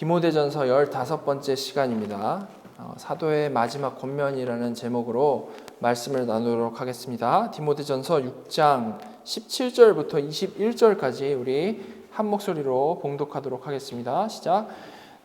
디모데전서 15번째 시간입니다. 사도의 마지막 권면이라는 제목으로 말씀을 나누도록 하겠습니다. 디모데전서 6장 17절부터 21절까지 우리 한 목소리로 봉독하도록 하겠습니다. 시작.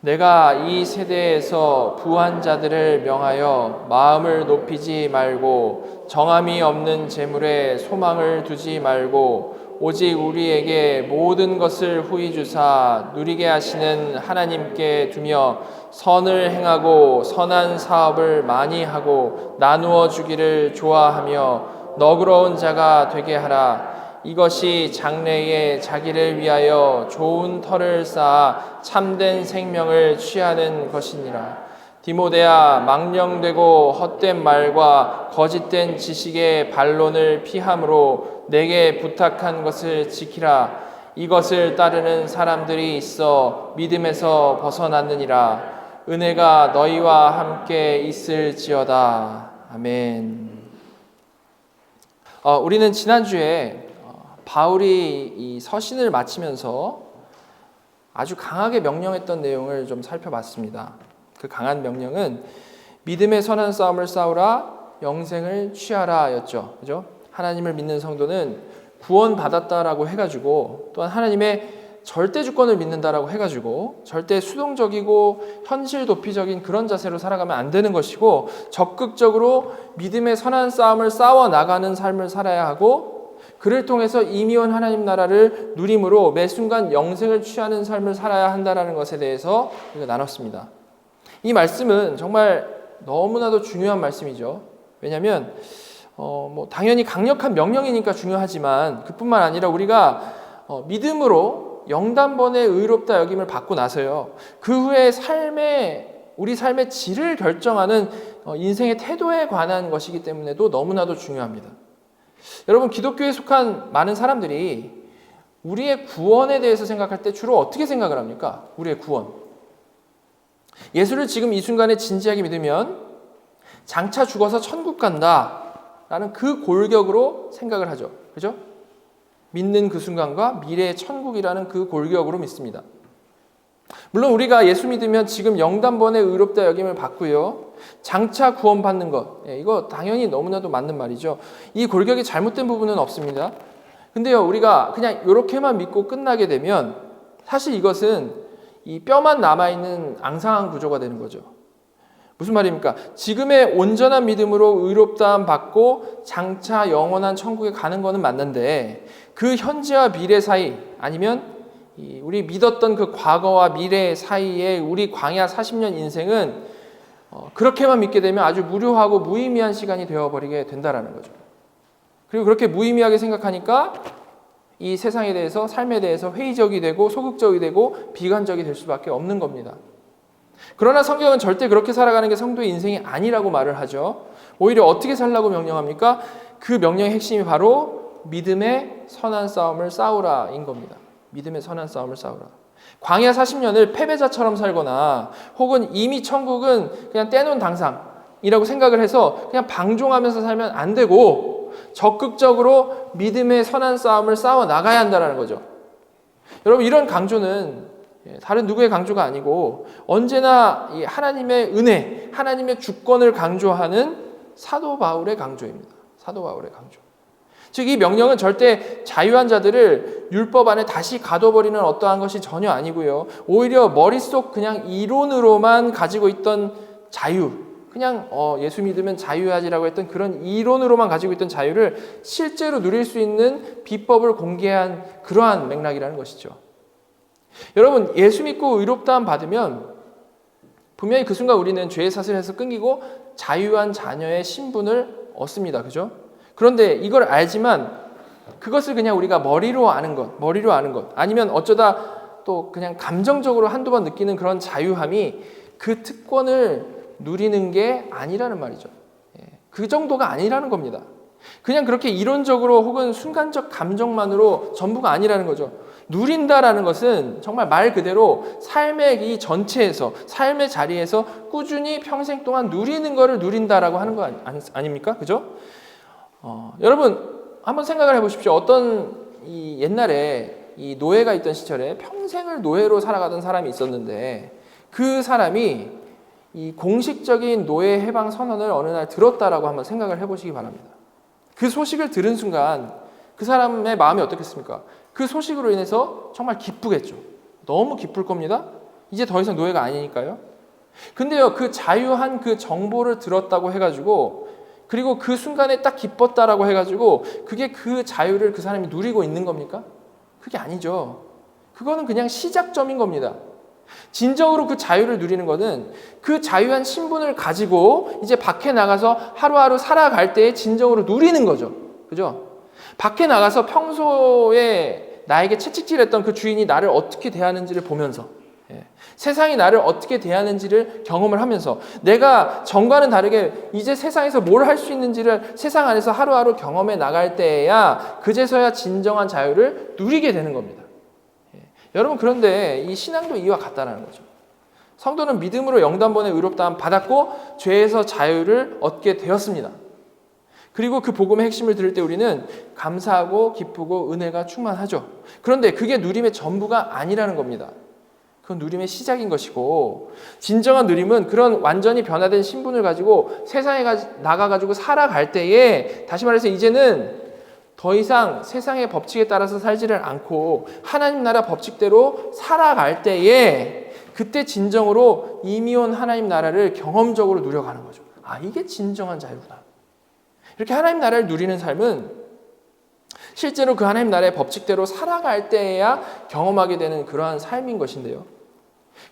내가 이 세대에서 부한 자들을 명하여 마음을 높이지 말고 정함이 없는 재물에 소망을 두지 말고 오직 우리에게 모든 것을 후히 주사 누리게 하시는 하나님께 두며 선을 행하고 선한 사업을 많이 하고 나누어 주기를 좋아하며 너그러운 자가 되게 하라. 이것이 장래에 자기를 위하여 좋은 터를 쌓아 참된 생명을 취하는 것이니라. 디모데야, 망령되고 헛된 말과 거짓된 지식의 반론을 피함으로 내게 부탁한 것을 지키라. 이것을 따르는 사람들이 있어 믿음에서 벗어났느니라. 은혜가 너희와 함께 있을지어다. 아멘. 우리는 지난주에 바울이 이 서신을 마치면서 아주 강하게 명령했던 내용을 좀 살펴봤습니다. 그 강한 명령은 믿음의 선한 싸움을 싸우라, 영생을 취하라 였죠. 그죠? 하나님을 믿는 성도는 구원받았다라고 해가지고 또한 하나님의 절대 주권을 믿는다라고 해가지고 절대 수동적이고 현실 도피적인 그런 자세로 살아가면 안 되는 것이고 적극적으로 믿음의 선한 싸움을 싸워 나가는 삶을 살아야 하고 그를 통해서 이미 온 하나님 나라를 누림으로 매 순간 영생을 취하는 삶을 살아야 한다는 것에 대해서 우리가 나눴습니다. 이 말씀은 정말 너무나도 중요한 말씀이죠. 왜냐하면 당연히 강력한 명령이니까 중요하지만 그뿐만 아니라 우리가 믿음으로 영단번에 의롭다 여김을 받고 나서요. 그 후에 우리 삶의 질을 결정하는 인생의 태도에 관한 것이기 때문에도 너무나도 중요합니다. 여러분, 기독교에 속한 많은 사람들이 우리의 구원에 대해서 생각할 때 주로 어떻게 생각을 합니까? 우리의 구원. 예수를 지금 이 순간에 진지하게 믿으면 장차 죽어서 천국 간다 라는 그 골격으로 생각을 하죠. 그죠? 믿는 그 순간과 미래의 천국이라는 그 골격으로 믿습니다. 물론 우리가 예수 믿으면 지금 영단번에 의롭다 여김을 받고요. 장차 구원받는 것, 이거 당연히 너무나도 맞는 말이죠. 이 골격이 잘못된 부분은 없습니다. 근데요, 우리가 그냥 이렇게만 믿고 끝나게 되면 사실 이것은 이 뼈만 남아있는 앙상한 구조가 되는 거죠. 무슨 말입니까? 지금의 온전한 믿음으로 의롭다함 받고 장차 영원한 천국에 가는 거는 맞는데 그 현재와 미래 사이 아니면 우리 믿었던 그 과거와 미래 사이에 우리 광야 40년 인생은 그렇게만 믿게 되면 아주 무료하고 무의미한 시간이 되어버리게 된다는 거죠. 그리고 그렇게 무의미하게 생각하니까 이 세상에 대해서 삶에 대해서 회의적이 되고 소극적이 되고 비관적이 될 수밖에 없는 겁니다. 그러나 성경은 절대 그렇게 살아가는 게 성도의 인생이 아니라고 말을 하죠. 오히려 어떻게 살라고 명령합니까? 그 명령의 핵심이 바로 믿음의 선한 싸움을 싸우라인 겁니다. 믿음의 선한 싸움을 싸우라. 광야 40년을 패배자처럼 살거나 혹은 이미 천국은 그냥 떼놓은 당상이라고 생각을 해서 그냥 방종하면서 살면 안 되고 적극적으로 믿음의 선한 싸움을 싸워 나가야 한다는 거죠. 여러분, 이런 강조는 다른 누구의 강조가 아니고 언제나 이 하나님의 은혜, 하나님의 주권을 강조하는 사도 바울의 강조입니다. 사도 바울의 강조. 즉, 이 명령은 절대 자유한 자들을 율법 안에 다시 가둬버리는 어떠한 것이 전혀 아니고요. 오히려 머릿속 그냥 이론으로만 가지고 있던 자유, 그냥 예수 믿으면 자유하지라고 했던 그런 이론으로만 가지고 있던 자유를 실제로 누릴 수 있는 비법을 공개한 그러한 맥락이라는 것이죠. 여러분, 예수 믿고 의롭다함 받으면 분명히 그 순간 우리는 죄의 사슬에서 끊기고 자유한 자녀의 신분을 얻습니다. 그죠? 그런데 이걸 알지만 그것을 그냥 우리가 머리로 아는 것 아니면 어쩌다 또 그냥 감정적으로 한두 번 느끼는 그런 자유함이 그 특권을 누리는 게 아니라는 말이죠. 그 정도가 아니라는 겁니다. 그냥 그렇게 이론적으로 혹은 순간적 감정만으로 전부가 아니라는 거죠. 누린다라는 것은 정말 말 그대로 삶의 이 전체에서, 삶의 자리에서 꾸준히 평생 동안 누리는 거를 누린다라고 하는 거 아닙니까? 그죠? 여러분, 한번 생각을 해보십시오. 어떤 옛날에 이 노예가 있던 시절에 평생을 노예로 살아가던 사람이 있었는데 그 사람이 이 공식적인 노예 해방 선언을 어느 날 들었다라고 한번 생각을 해보시기 바랍니다. 그 소식을 들은 순간 그 사람의 마음이 어떻겠습니까? 그 소식으로 인해서 정말 기쁘겠죠. 너무 기쁠 겁니다. 이제 더 이상 노예가 아니니까요. 근데요, 그 자유한 그 정보를 들었다고 해가지고, 그리고 그 순간에 딱 기뻤다라고 해가지고 그게 그 자유를 그 사람이 누리고 있는 겁니까? 그게 아니죠. 그거는 그냥 시작점인 겁니다. 진정으로 그 자유를 누리는 것은 그 자유한 신분을 가지고 이제 밖에 나가서 하루하루 살아갈 때에 진정으로 누리는 거죠. 그죠? 밖에 나가서 평소에 나에게 채찍질했던 그 주인이 나를 어떻게 대하는지를 보면서, 세상이 나를 어떻게 대하는지를 경험을 하면서, 내가 전과는 다르게 이제 세상에서 뭘 할 수 있는지를 세상 안에서 하루하루 경험해 나갈 때에야 그제서야 진정한 자유를 누리게 되는 겁니다. 여러분, 그런데 이 신앙도 이와 같다는 거죠. 성도는 믿음으로 영단번에 의롭다함 받았고 죄에서 자유를 얻게 되었습니다. 그리고 그 복음의 핵심을 들을 때 우리는 감사하고 기쁘고 은혜가 충만하죠. 그런데 그게 누림의 전부가 아니라는 겁니다. 그건 누림의 시작인 것이고, 진정한 누림은 그런 완전히 변화된 신분을 가지고 세상에 나가가지고 살아갈 때에, 다시 말해서 이제는 더 이상 세상의 법칙에 따라서 살지를 않고 하나님 나라 법칙대로 살아갈 때에, 그때 진정으로 이미 온 하나님 나라를 경험적으로 누려가는 거죠. 아, 이게 진정한 자유구나. 이렇게 하나님 나라를 누리는 삶은 실제로 그 하나님 나라의 법칙대로 살아갈 때에야 경험하게 되는 그러한 삶인 것인데요.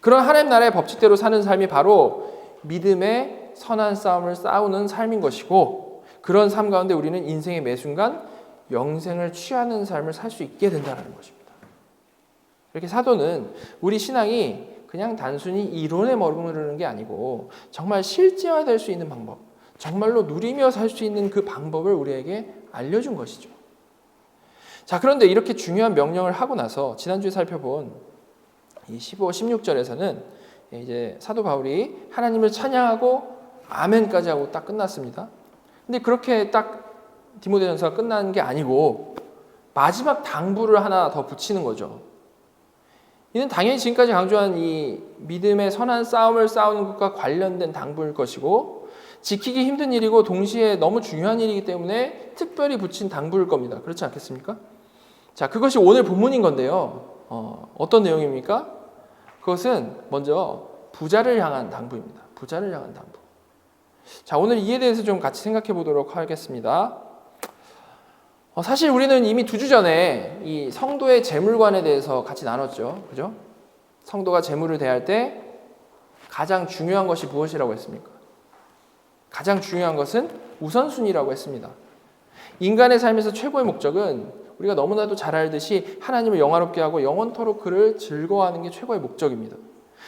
그런 하나님 나라의 법칙대로 사는 삶이 바로 믿음의 선한 싸움을 싸우는 삶인 것이고, 그런 삶 가운데 우리는 인생의 매 순간 영생을 취하는 삶을 살 수 있게 된다는 것입니다. 이렇게 사도는 우리 신앙이 그냥 단순히 이론에 머무르는 게 아니고 정말 실제화될 수 있는 방법, 정말로 누리며 살 수 있는 그 방법을 우리에게 알려준 것이죠. 자, 그런데 이렇게 중요한 명령을 하고 나서 지난주에 살펴본 이 15, 16절에서는 이제 사도 바울이 하나님을 찬양하고 아멘까지 하고 딱 끝났습니다. 근데 그렇게 딱 디모데전서가 끝나는 게 아니고 마지막 당부를 하나 더 붙이는 거죠. 이는 당연히 지금까지 강조한 이 믿음의 선한 싸움을 싸우는 것과 관련된 당부일 것이고, 지키기 힘든 일이고 동시에 너무 중요한 일이기 때문에 특별히 붙인 당부일 겁니다. 그렇지 않겠습니까? 자, 그것이 오늘 본문인 건데요. 어떤 내용입니까? 그것은 먼저 부자를 향한 당부입니다. 부자를 향한 당부. 자, 오늘 이에 대해서 좀 같이 생각해 보도록 하겠습니다. 사실 우리는 이미 2주 전에 이 성도의 재물관에 대해서 같이 나눴죠. 그죠? 성도가 재물을 대할 때 가장 중요한 것이 무엇이라고 했습니까? 가장 중요한 것은 우선순위라고 했습니다. 인간의 삶에서 최고의 목적은 우리가 너무나도 잘 알듯이 하나님을 영화롭게 하고 영원토록 그를 즐거워하는 게 최고의 목적입니다.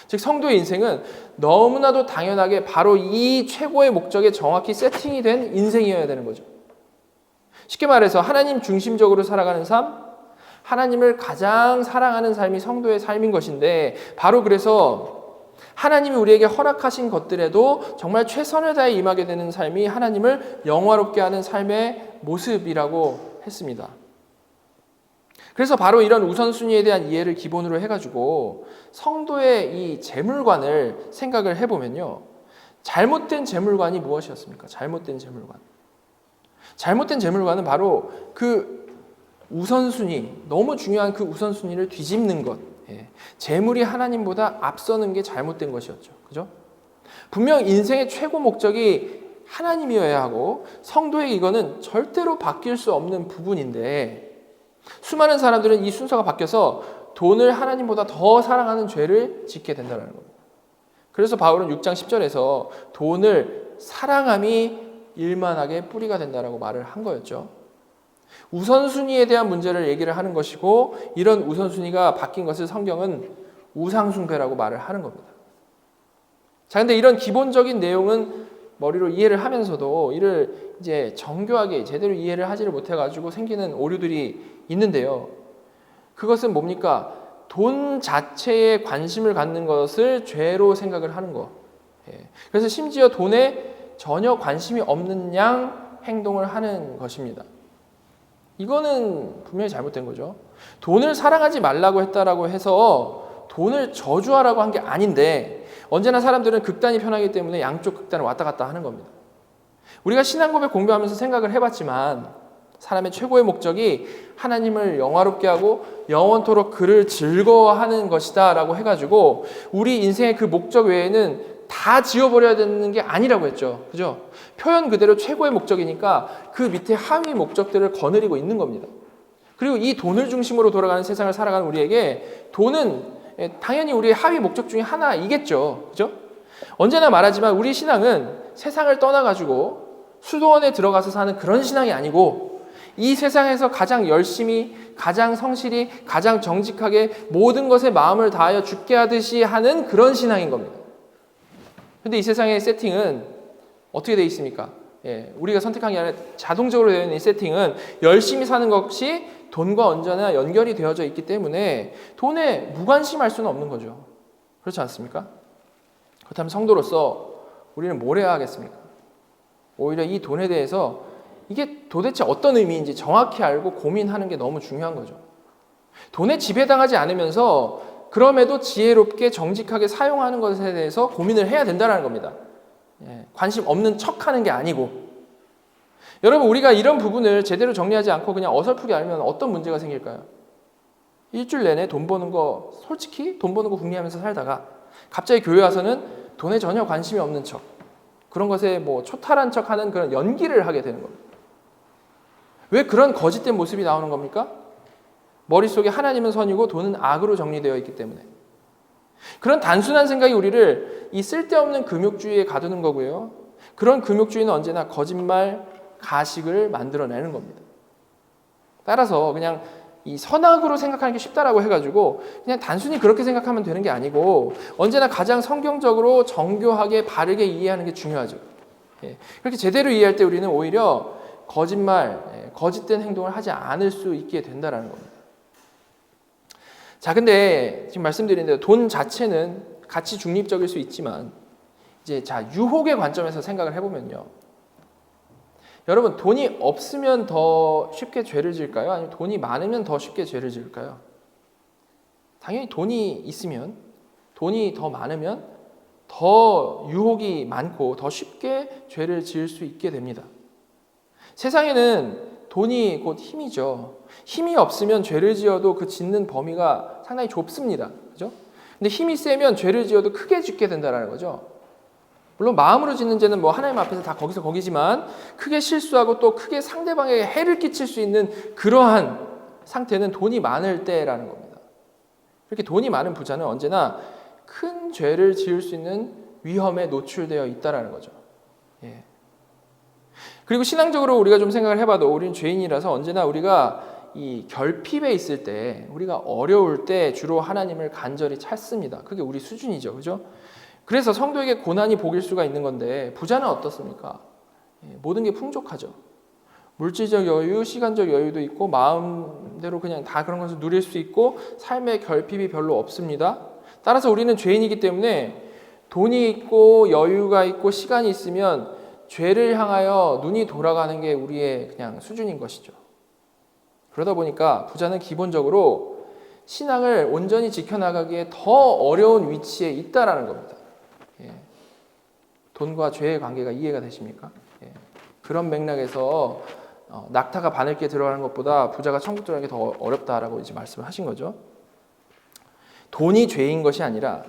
즉 성도의 인생은 너무나도 당연하게 바로 이 최고의 목적에 정확히 세팅이 된 인생이어야 되는 거죠. 쉽게 말해서 하나님 중심적으로 살아가는 삶, 하나님을 가장 사랑하는 삶이 성도의 삶인 것인데, 바로 그래서 하나님이 우리에게 허락하신 것들에도 정말 최선을 다해 임하게 되는 삶이 하나님을 영화롭게 하는 삶의 모습이라고 했습니다. 그래서 바로 이런 우선순위에 대한 이해를 기본으로 해가지고 성도의 이 재물관을 생각을 해보면요, 잘못된 재물관이 무엇이었습니까? 잘못된 재물관. 잘못된 재물관은 바로 그 우선순위, 너무 중요한 그 우선순위를 뒤집는 것, 재물이 하나님보다 앞서는 게 잘못된 것이었죠. 그죠? 분명 인생의 최고 목적이 하나님이어야 하고 성도의 이거는 절대로 바뀔 수 없는 부분인데, 수많은 사람들은 이 순서가 바뀌어서 돈을 하나님보다 더 사랑하는 죄를 짓게 된다는 겁니다. 그래서 바울은 6장 10절에서 돈을 사랑함이 일만하게 뿌리가 된다라고 말을 한 거였죠. 우선순위에 대한 문제를 얘기를 하는 것이고, 이런 우선순위가 바뀐 것을 성경은 우상숭배라고 말을 하는 겁니다. 자, 근데 이런 기본적인 내용은 머리로 이해를 하면서도 이를 이제 정교하게 제대로 이해를 하지를 못해가지고 생기는 오류들이 있는데요. 그것은 뭡니까? 돈 자체에 관심을 갖는 것을 죄로 생각을 하는 거. 그래서 심지어 돈에 전혀 관심이 없는 양 행동을 하는 것입니다. 이거는 분명히 잘못된 거죠. 돈을 사랑하지 말라고 했다라고 해서 돈을 저주하라고 한 게 아닌데, 언제나 사람들은 극단이 편하기 때문에 양쪽 극단을 왔다 갔다 하는 겁니다. 우리가 신앙 고백 공부하면서 생각을 해봤지만 사람의 최고의 목적이 하나님을 영화롭게 하고 영원토록 그를 즐거워하는 것이다 라고 해가지고 우리 인생의 그 목적 외에는 다 지워버려야 되는 게 아니라고 했죠. 그죠? 표현 그대로 최고의 목적이니까 그 밑에 하위 목적들을 거느리고 있는 겁니다. 그리고 이 돈을 중심으로 돌아가는 세상을 살아가는 우리에게 돈은 당연히 우리의 하위 목적 중에 하나이겠죠. 그죠? 언제나 말하지만 우리 신앙은 세상을 떠나가지고 수도원에 들어가서 사는 그런 신앙이 아니고 이 세상에서 가장 열심히, 가장 성실히, 가장 정직하게 모든 것에 마음을 다하여 죽게 하듯이 하는 그런 신앙인 겁니다. 근데 이 세상의 세팅은 어떻게 되어 있습니까? 우리가 선택한 게 아니라 자동적으로 되어 있는 이 세팅은 열심히 사는 것이 돈과 언제나 연결이 되어져 있기 때문에 돈에 무관심할 수는 없는 거죠. 그렇지 않습니까? 그렇다면 성도로서 우리는 뭘 해야 하겠습니까? 오히려 이 돈에 대해서 이게 도대체 어떤 의미인지 정확히 알고 고민하는 게 너무 중요한 거죠. 돈에 지배당하지 않으면서 그럼에도 지혜롭게 정직하게 사용하는 것에 대해서 고민을 해야 된다는 겁니다. 관심 없는 척하는 게 아니고. 여러분, 우리가 이런 부분을 제대로 정리하지 않고 그냥 어설프게 알면 어떤 문제가 생길까요? 일주일 내내 돈 버는 거, 솔직히 돈 버는 거 궁리하면서 살다가 갑자기 교회 와서는 돈에 전혀 관심이 없는 척, 그런 것에 뭐 초탈한 척하는 그런 연기를 하게 되는 겁니다. 왜 그런 거짓된 모습이 나오는 겁니까? 머릿속에 하나님은 선이고 돈은 악으로 정리되어 있기 때문에. 그런 단순한 생각이 우리를 이 쓸데없는 금욕주의에 가두는 거고요. 그런 금욕주의는 언제나 거짓말, 가식을 만들어내는 겁니다. 따라서 그냥 이 선악으로 생각하는 게 쉽다라고 해가지고 그냥 단순히 그렇게 생각하면 되는 게 아니고 언제나 가장 성경적으로 정교하게 바르게 이해하는 게 중요하죠. 그렇게 제대로 이해할 때 우리는 오히려 거짓말, 거짓된 행동을 하지 않을 수 있게 된다는 겁니다. 자, 근데 지금 말씀드린 대로 돈 자체는 가치 중립적일 수 있지만 이제 유혹의 관점에서 생각을 해보면요. 여러분, 돈이 없으면 더 쉽게 죄를 지을까요? 아니면 돈이 많으면 더 쉽게 죄를 지을까요? 당연히 돈이 있으면, 돈이 더 많으면 더 유혹이 많고 더 쉽게 죄를 지을 수 있게 됩니다. 세상에는 돈이 곧 힘이죠. 힘이 없으면 죄를 지어도 그 짓는 범위가 상당히 좁습니다. 그죠? 근데 힘이 세면 죄를 지어도 크게 짓게 된다는 거죠. 물론 마음으로 짓는 죄는 뭐 하나님 앞에서 다 거기서 거기지만 크게 실수하고 또 크게 상대방에게 해를 끼칠 수 있는 그러한 상태는 돈이 많을 때라는 겁니다. 이렇게 돈이 많은 부자는 언제나 큰 죄를 지을 수 있는 위험에 노출되어 있다는 거죠. 그리고 신앙적으로 우리가 좀 생각을 해봐도 우리는 죄인이라서 언제나 우리가 이 결핍에 있을 때, 우리가 어려울 때 주로 하나님을 간절히 찾습니다. 그게 우리 수준이죠. 그죠? 그래서 성도에게 고난이 복일 수가 있는 건데 부자는 어떻습니까? 모든 게 풍족하죠. 물질적 여유, 시간적 여유도 있고 마음대로 그냥 다 그런 것을 누릴 수 있고 삶의 결핍이 별로 없습니다. 따라서 우리는 죄인이기 때문에 돈이 있고 여유가 있고 시간이 있으면 죄를 향하여 눈이 돌아가는 게 우리의 그냥 수준인 것이죠. 그러다 보니까 부자는 기본적으로 신앙을 온전히 지켜나가기에 더 어려운 위치에 있다라는 겁니다. 돈과 죄의 관계가 이해가 되십니까? 그런 맥락에서 낙타가 바늘기에 들어가는 것보다 부자가 천국 들어가는 게 더 어렵다라고 이제 말씀을 하신 거죠. 돈이 죄인 것이 아니라,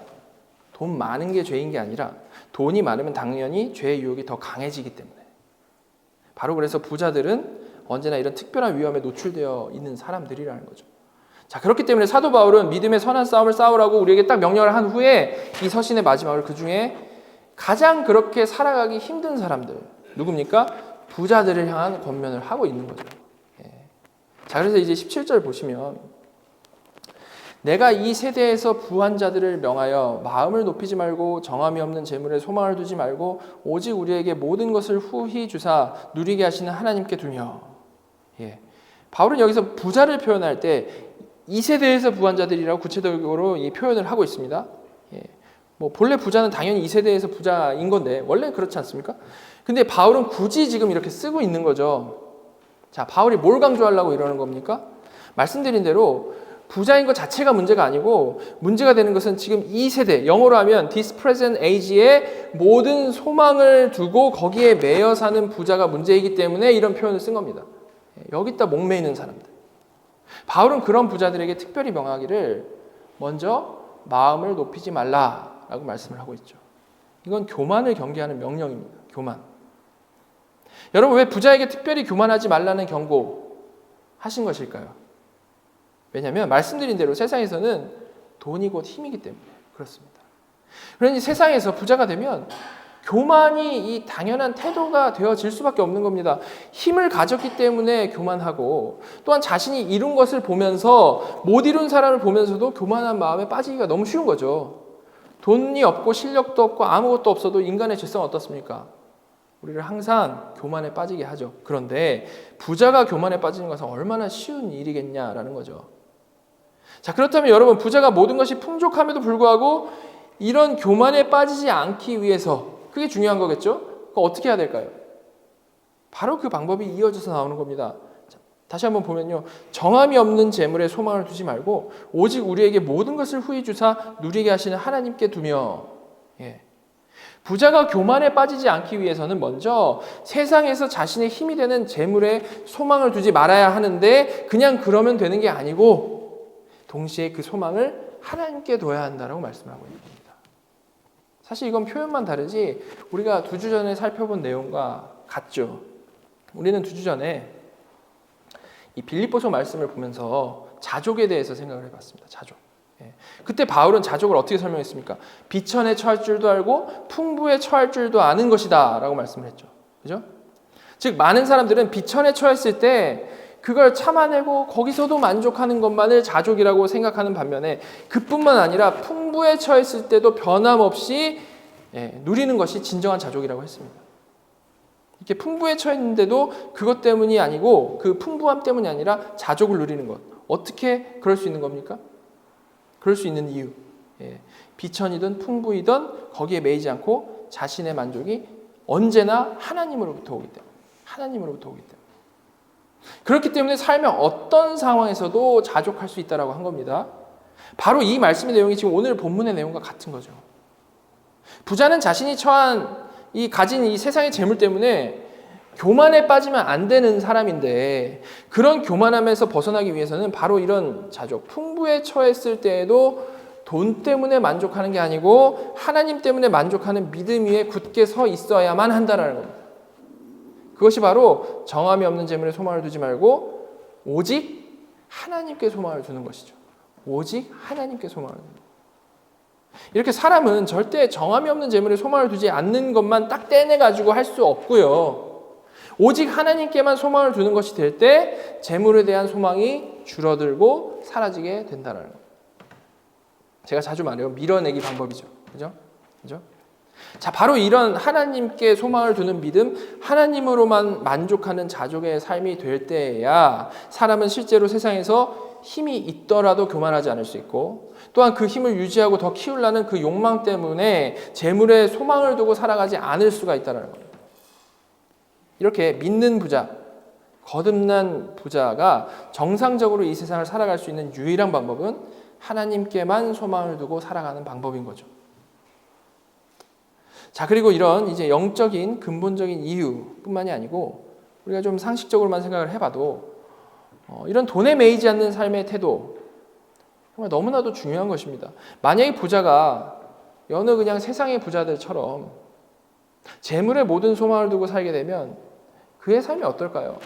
돈 많은 게 죄인 게 아니라 돈이 많으면 당연히 죄의 유혹이 더 강해지기 때문에. 바로 그래서 부자들은 언제나 이런 특별한 위험에 노출되어 있는 사람들이라는 거죠. 자, 그렇기 때문에 사도 바울은 믿음의 선한 싸움을 싸우라고 우리에게 딱 명령을 한 후에 이 서신의 마지막을 그 중에 가장 그렇게 살아가기 힘든 사람들, 누굽니까? 부자들을 향한 권면을 하고 있는 거죠. 자, 그래서 이제 17절 보시면 내가 이 세대에서 부한 자들을 명하여 마음을 높이지 말고 정함이 없는 재물에 소망을 두지 말고 오직 우리에게 모든 것을 후히 주사 누리게 하시는 하나님께 두며. 바울은 여기서 부자를 표현할 때 이 세대에서 부한 자들이라고 구체적으로 이 표현을 하고 있습니다. 뭐 본래 부자는 당연히 이 세대에서 부자인 건데 원래 그렇지 않습니까? 근데 바울은 굳이 지금 이렇게 쓰고 있는 거죠. 자, 바울이 뭘 강조하려고 이러는 겁니까? 말씀드린 대로 부자인 것 자체가 문제가 아니고 문제가 되는 것은 지금 이 세대, 영어로 하면 this present age에 모든 소망을 두고 거기에 매여 사는 부자가 문제이기 때문에 이런 표현을 쓴 겁니다. 여기다 목매이는 사람들. 바울은 그런 부자들에게 특별히 명하기를 먼저 마음을 높이지 말라라고 말씀을 하고 있죠. 이건 교만을 경계하는 명령입니다. 교만. 여러분, 왜 부자에게 특별히 교만하지 말라는 경고 하신 것일까요? 왜냐하면 말씀드린 대로 세상에서는 돈이 곧 힘이기 때문에 그렇습니다. 그러니 세상에서 부자가 되면 교만이 이 당연한 태도가 되어질 수밖에 없는 겁니다. 힘을 가졌기 때문에 교만하고 또한 자신이 이룬 것을 보면서 못 이룬 사람을 보면서도 교만한 마음에 빠지기가 너무 쉬운 거죠. 돈이 없고 실력도 없고 아무것도 없어도 인간의 죄성은 어떻습니까? 우리를 항상 교만에 빠지게 하죠. 그런데 부자가 교만에 빠지는 것은 얼마나 쉬운 일이겠냐라는 거죠. 자, 그렇다면 여러분, 부자가 모든 것이 풍족함에도 불구하고 이런 교만에 빠지지 않기 위해서, 그게 중요한 거겠죠? 그거 어떻게 해야 될까요? 바로 그 방법이 이어져서 나오는 겁니다. 자, 다시 한번 보면요, 정함이 없는 재물에 소망을 두지 말고 오직 우리에게 모든 것을 후히 주사 누리게 하시는 하나님께 두며, 부자가 교만에 빠지지 않기 위해서는 먼저 세상에서 자신의 힘이 되는 재물에 소망을 두지 말아야 하는데 그냥 그러면 되는 게 아니고 동시에 그 소망을 하나님께 둬야 한다라고 말씀을 하고 있는 겁니다. 사실 이건 표현만 다르지 우리가 2주 전에 살펴본 내용과 같죠. 우리는 2주 전에 이 빌립보서 말씀을 보면서 자족에 대해서 생각을 해봤습니다. 자족. 그때 바울은 자족을 어떻게 설명했습니까? 비천에 처할 줄도 알고 풍부에 처할 줄도 아는 것이다 라고 말씀을 했죠. 그죠? 즉 많은 사람들은 비천에 처했을 때 그걸 참아내고 거기서도 만족하는 것만을 자족이라고 생각하는 반면에 그뿐만 아니라 풍부에 처했을 때도 변함없이 누리는 것이 진정한 자족이라고 했습니다. 이렇게 풍부에 처했는데도 그것 때문이 아니고 그 풍부함 때문이 아니라 자족을 누리는 것. 어떻게 그럴 수 있는 겁니까? 그럴 수 있는 이유. 비천이든 풍부이든 거기에 매이지 않고 자신의 만족이 언제나 하나님으로부터 오기 때문에. 하나님으로부터 오기 때문에. 그렇기 때문에 삶의 어떤 상황에서도 자족할 수 있다라고 한 겁니다. 바로 이 말씀의 내용이 지금 오늘 본문의 내용과 같은 거죠. 부자는 자신이 가진 이 세상의 재물 때문에 교만에 빠지면 안 되는 사람인데 그런 교만함에서 벗어나기 위해서는 바로 이런 자족, 풍부에 처했을 때에도 돈 때문에 만족하는 게 아니고 하나님 때문에 만족하는 믿음 위에 굳게 서 있어야만 한다는 겁니다. 그것이 바로 정함이 없는 재물에 소망을 두지 말고 오직 하나님께 소망을 두는 것이죠. 오직 하나님께 소망을 두는 것. 이렇게 사람은 절대 정함이 없는 재물에 소망을 두지 않는 것만 딱 떼내가지고 할 수 없고요. 오직 하나님께만 소망을 두는 것이 될 때 재물에 대한 소망이 줄어들고 사라지게 된다는 것. 제가 자주 말해요. 밀어내기 방법이죠. 그죠? 그죠? 자, 바로 이런 하나님께 소망을 두는 믿음, 하나님으로만 만족하는 자족의 삶이 될 때에야 사람은 실제로 세상에서 힘이 있더라도 교만하지 않을 수 있고 또한 그 힘을 유지하고 더 키우려는 그 욕망 때문에 재물에 소망을 두고 살아가지 않을 수가 있다는 겁니다. 이렇게 믿는 부자, 거듭난 부자가 정상적으로 이 세상을 살아갈 수 있는 유일한 방법은 하나님께만 소망을 두고 살아가는 방법인 거죠. 자, 그리고 이런 이제 영적인 근본적인 이유뿐만이 아니고 우리가 좀 상식적으로만 생각을 해봐도 이런 돈에 매이지 않는 삶의 태도 정말 너무나도 중요한 것입니다. 만약에 부자가 여느 그냥 세상의 부자들처럼 재물에 모든 소망을 두고 살게 되면 그의 삶이 어떨까요?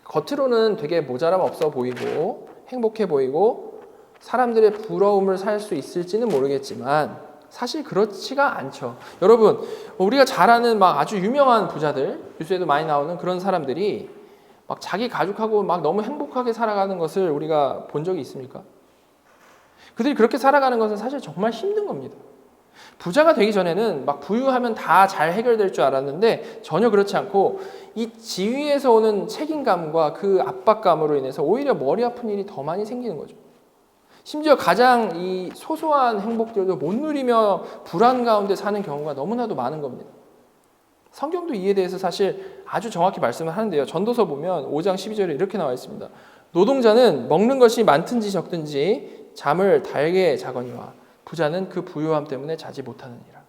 겉으로는 되게 모자람 없어 보이고 행복해 보이고 사람들의 부러움을 살 수 있을지는 모르겠지만 사실 그렇지가 않죠. 여러분, 우리가 잘 아는 막 아주 유명한 부자들, 뉴스에도 많이 나오는 그런 사람들이 막 자기 가족하고 막 너무 행복하게 살아가는 것을 우리가 본 적이 있습니까? 그들이 그렇게 살아가는 것은 사실 정말 힘든 겁니다. 부자가 되기 전에는 막 부유하면 다 잘 해결될 줄 알았는데 전혀 그렇지 않고 이 지위에서 오는 책임감과 그 압박감으로 인해서 오히려 머리 아픈 일이 더 많이 생기는 거죠. 심지어 가장 이 소소한 행복들도 못 누리며 불안 가운데 사는 경우가 너무나도 많은 겁니다. 성경도 이에 대해서 사실 아주 정확히 말씀을 하는데요. 전도서 보면 5장 12절에 이렇게 나와 있습니다. 노동자는 먹는 것이 많든지 적든지 잠을 달게 자거니와 부자는 그 부유함 때문에 자지 못하느니라.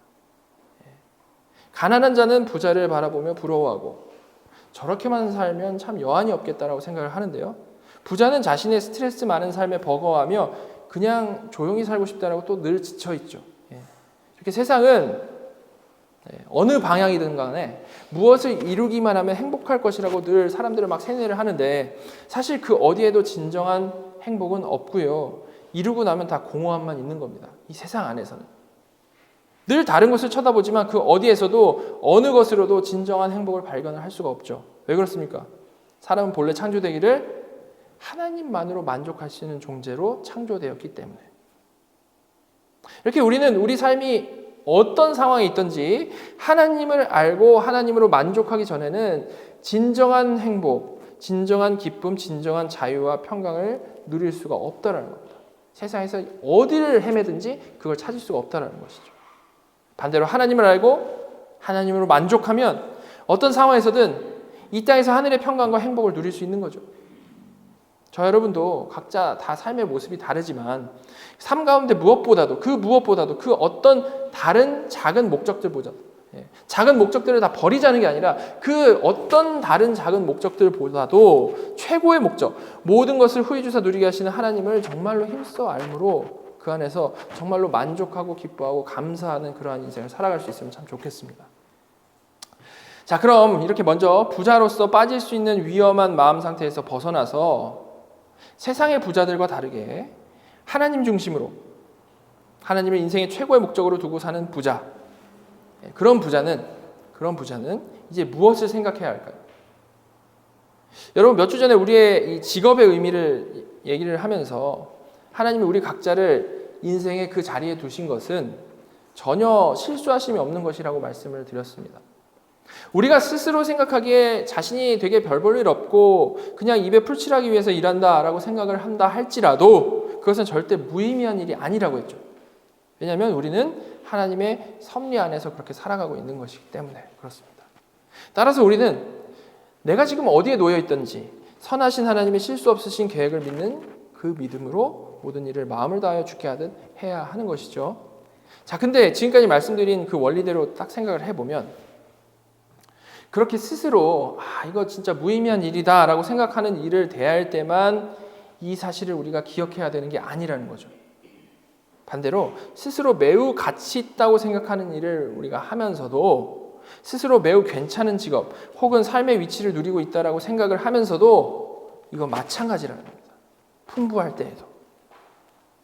가난한 자는 부자를 바라보며 부러워하고 저렇게만 살면 참 여한이 없겠다라고 생각을 하는데요. 부자는 자신의 스트레스 많은 삶에 버거워하며 그냥 조용히 살고 싶다라고 또 늘 지쳐있죠. 이렇게 세상은 어느 방향이든 간에 무엇을 이루기만 하면 행복할 것이라고 늘 사람들을 막 세뇌를 하는데 사실 그 어디에도 진정한 행복은 없고요. 이루고 나면 다 공허함만 있는 겁니다. 이 세상 안에서는. 늘 다른 것을 쳐다보지만 그 어디에서도 어느 것으로도 진정한 행복을 발견을 할 수가 없죠. 왜 그렇습니까? 사람은 본래 창조되기를 하나님만으로 만족할 수 있는 존재로 창조되었기 때문에. 이렇게 우리는 우리 삶이 어떤 상황에 있든지 하나님을 알고 하나님으로 만족하기 전에는 진정한 행복, 진정한 기쁨, 진정한 자유와 평강을 누릴 수가 없다는 겁니다. 세상에서 어디를 헤매든지 그걸 찾을 수가 없다는 것이죠. 반대로 하나님을 알고 하나님으로 만족하면 어떤 상황에서든 이 땅에서 하늘의 평강과 행복을 누릴 수 있는 거죠. 저 여러분도 각자 다 삶의 모습이 다르지만 삶 가운데 무엇보다도 그 어떤 다른 작은 목적들보다도 작은 목적들을 다 버리자는 게 아니라 그 어떤 다른 작은 목적들보다도 최고의 목적, 모든 것을 후히 주사 누리게 하시는 하나님을 정말로 힘써 알므로 그 안에서 정말로 만족하고 기뻐하고 감사하는 그러한 인생을 살아갈 수 있으면 참 좋겠습니다. 자, 그럼 이렇게 먼저 부자로서 빠질 수 있는 위험한 마음 상태에서 벗어나서 세상의 부자들과 다르게 하나님 중심으로 하나님을 인생의 최고의 목적으로 두고 사는 부자, 그런 부자는 이제 무엇을 생각해야 할까요? 여러분, 몇 주 전에 우리의 이 직업의 의미를 얘기를 하면서 하나님이 우리 각자를 인생의 그 자리에 두신 것은 전혀 실수하심이 없는 것이라고 말씀을 드렸습니다. 우리가 스스로 생각하기에 자신이 되게 별 볼 일 없고 그냥 입에 풀칠하기 위해서 일한다라고 생각을 한다 할지라도 그것은 절대 무의미한 일이 아니라고 했죠. 왜냐하면 우리는 하나님의 섭리 안에서 그렇게 살아가고 있는 것이기 때문에 그렇습니다. 따라서 우리는 내가 지금 어디에 놓여 있든지 선하신 하나님의 실수 없으신 계획을 믿는 그 믿음으로 모든 일을 마음을 다하여 주게 하듯 해야 하는 것이죠. 자, 근데 지금까지 말씀드린 그 원리대로 딱 생각을 해보면 그렇게 스스로 이거 진짜 무의미한 일이다 라고 생각하는 일을 대할 때만 이 사실을 우리가 기억해야 되는 게 아니라는 거죠. 반대로 스스로 매우 가치 있다고 생각하는 일을 우리가 하면서도 스스로 매우 괜찮은 직업 혹은 삶의 위치를 누리고 있다라고 생각을 하면서도 이건 마찬가지라는 겁니다. 풍부할 때에도.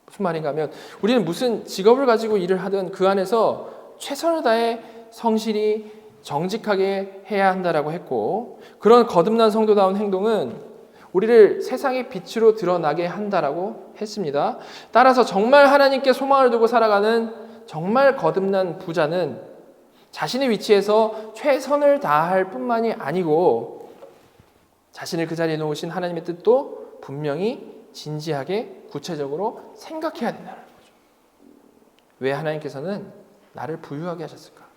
무슨 말인가 하면 우리는 무슨 직업을 가지고 일을 하든 그 안에서 최선을 다해 성실히 정직하게 해야 한다라고 했고 그런 거듭난 성도다운 행동은 우리를 세상의 빛으로 드러나게 한다라고 했습니다. 따라서 정말 하나님께 소망을 두고 살아가는 정말 거듭난 부자는 자신의 위치에서 최선을 다할 뿐만이 아니고 자신을 그 자리에 놓으신 하나님의 뜻도 분명히 진지하게 구체적으로 생각해야 된다는 거죠. 왜 하나님께서는 나를 부유하게 하셨을까?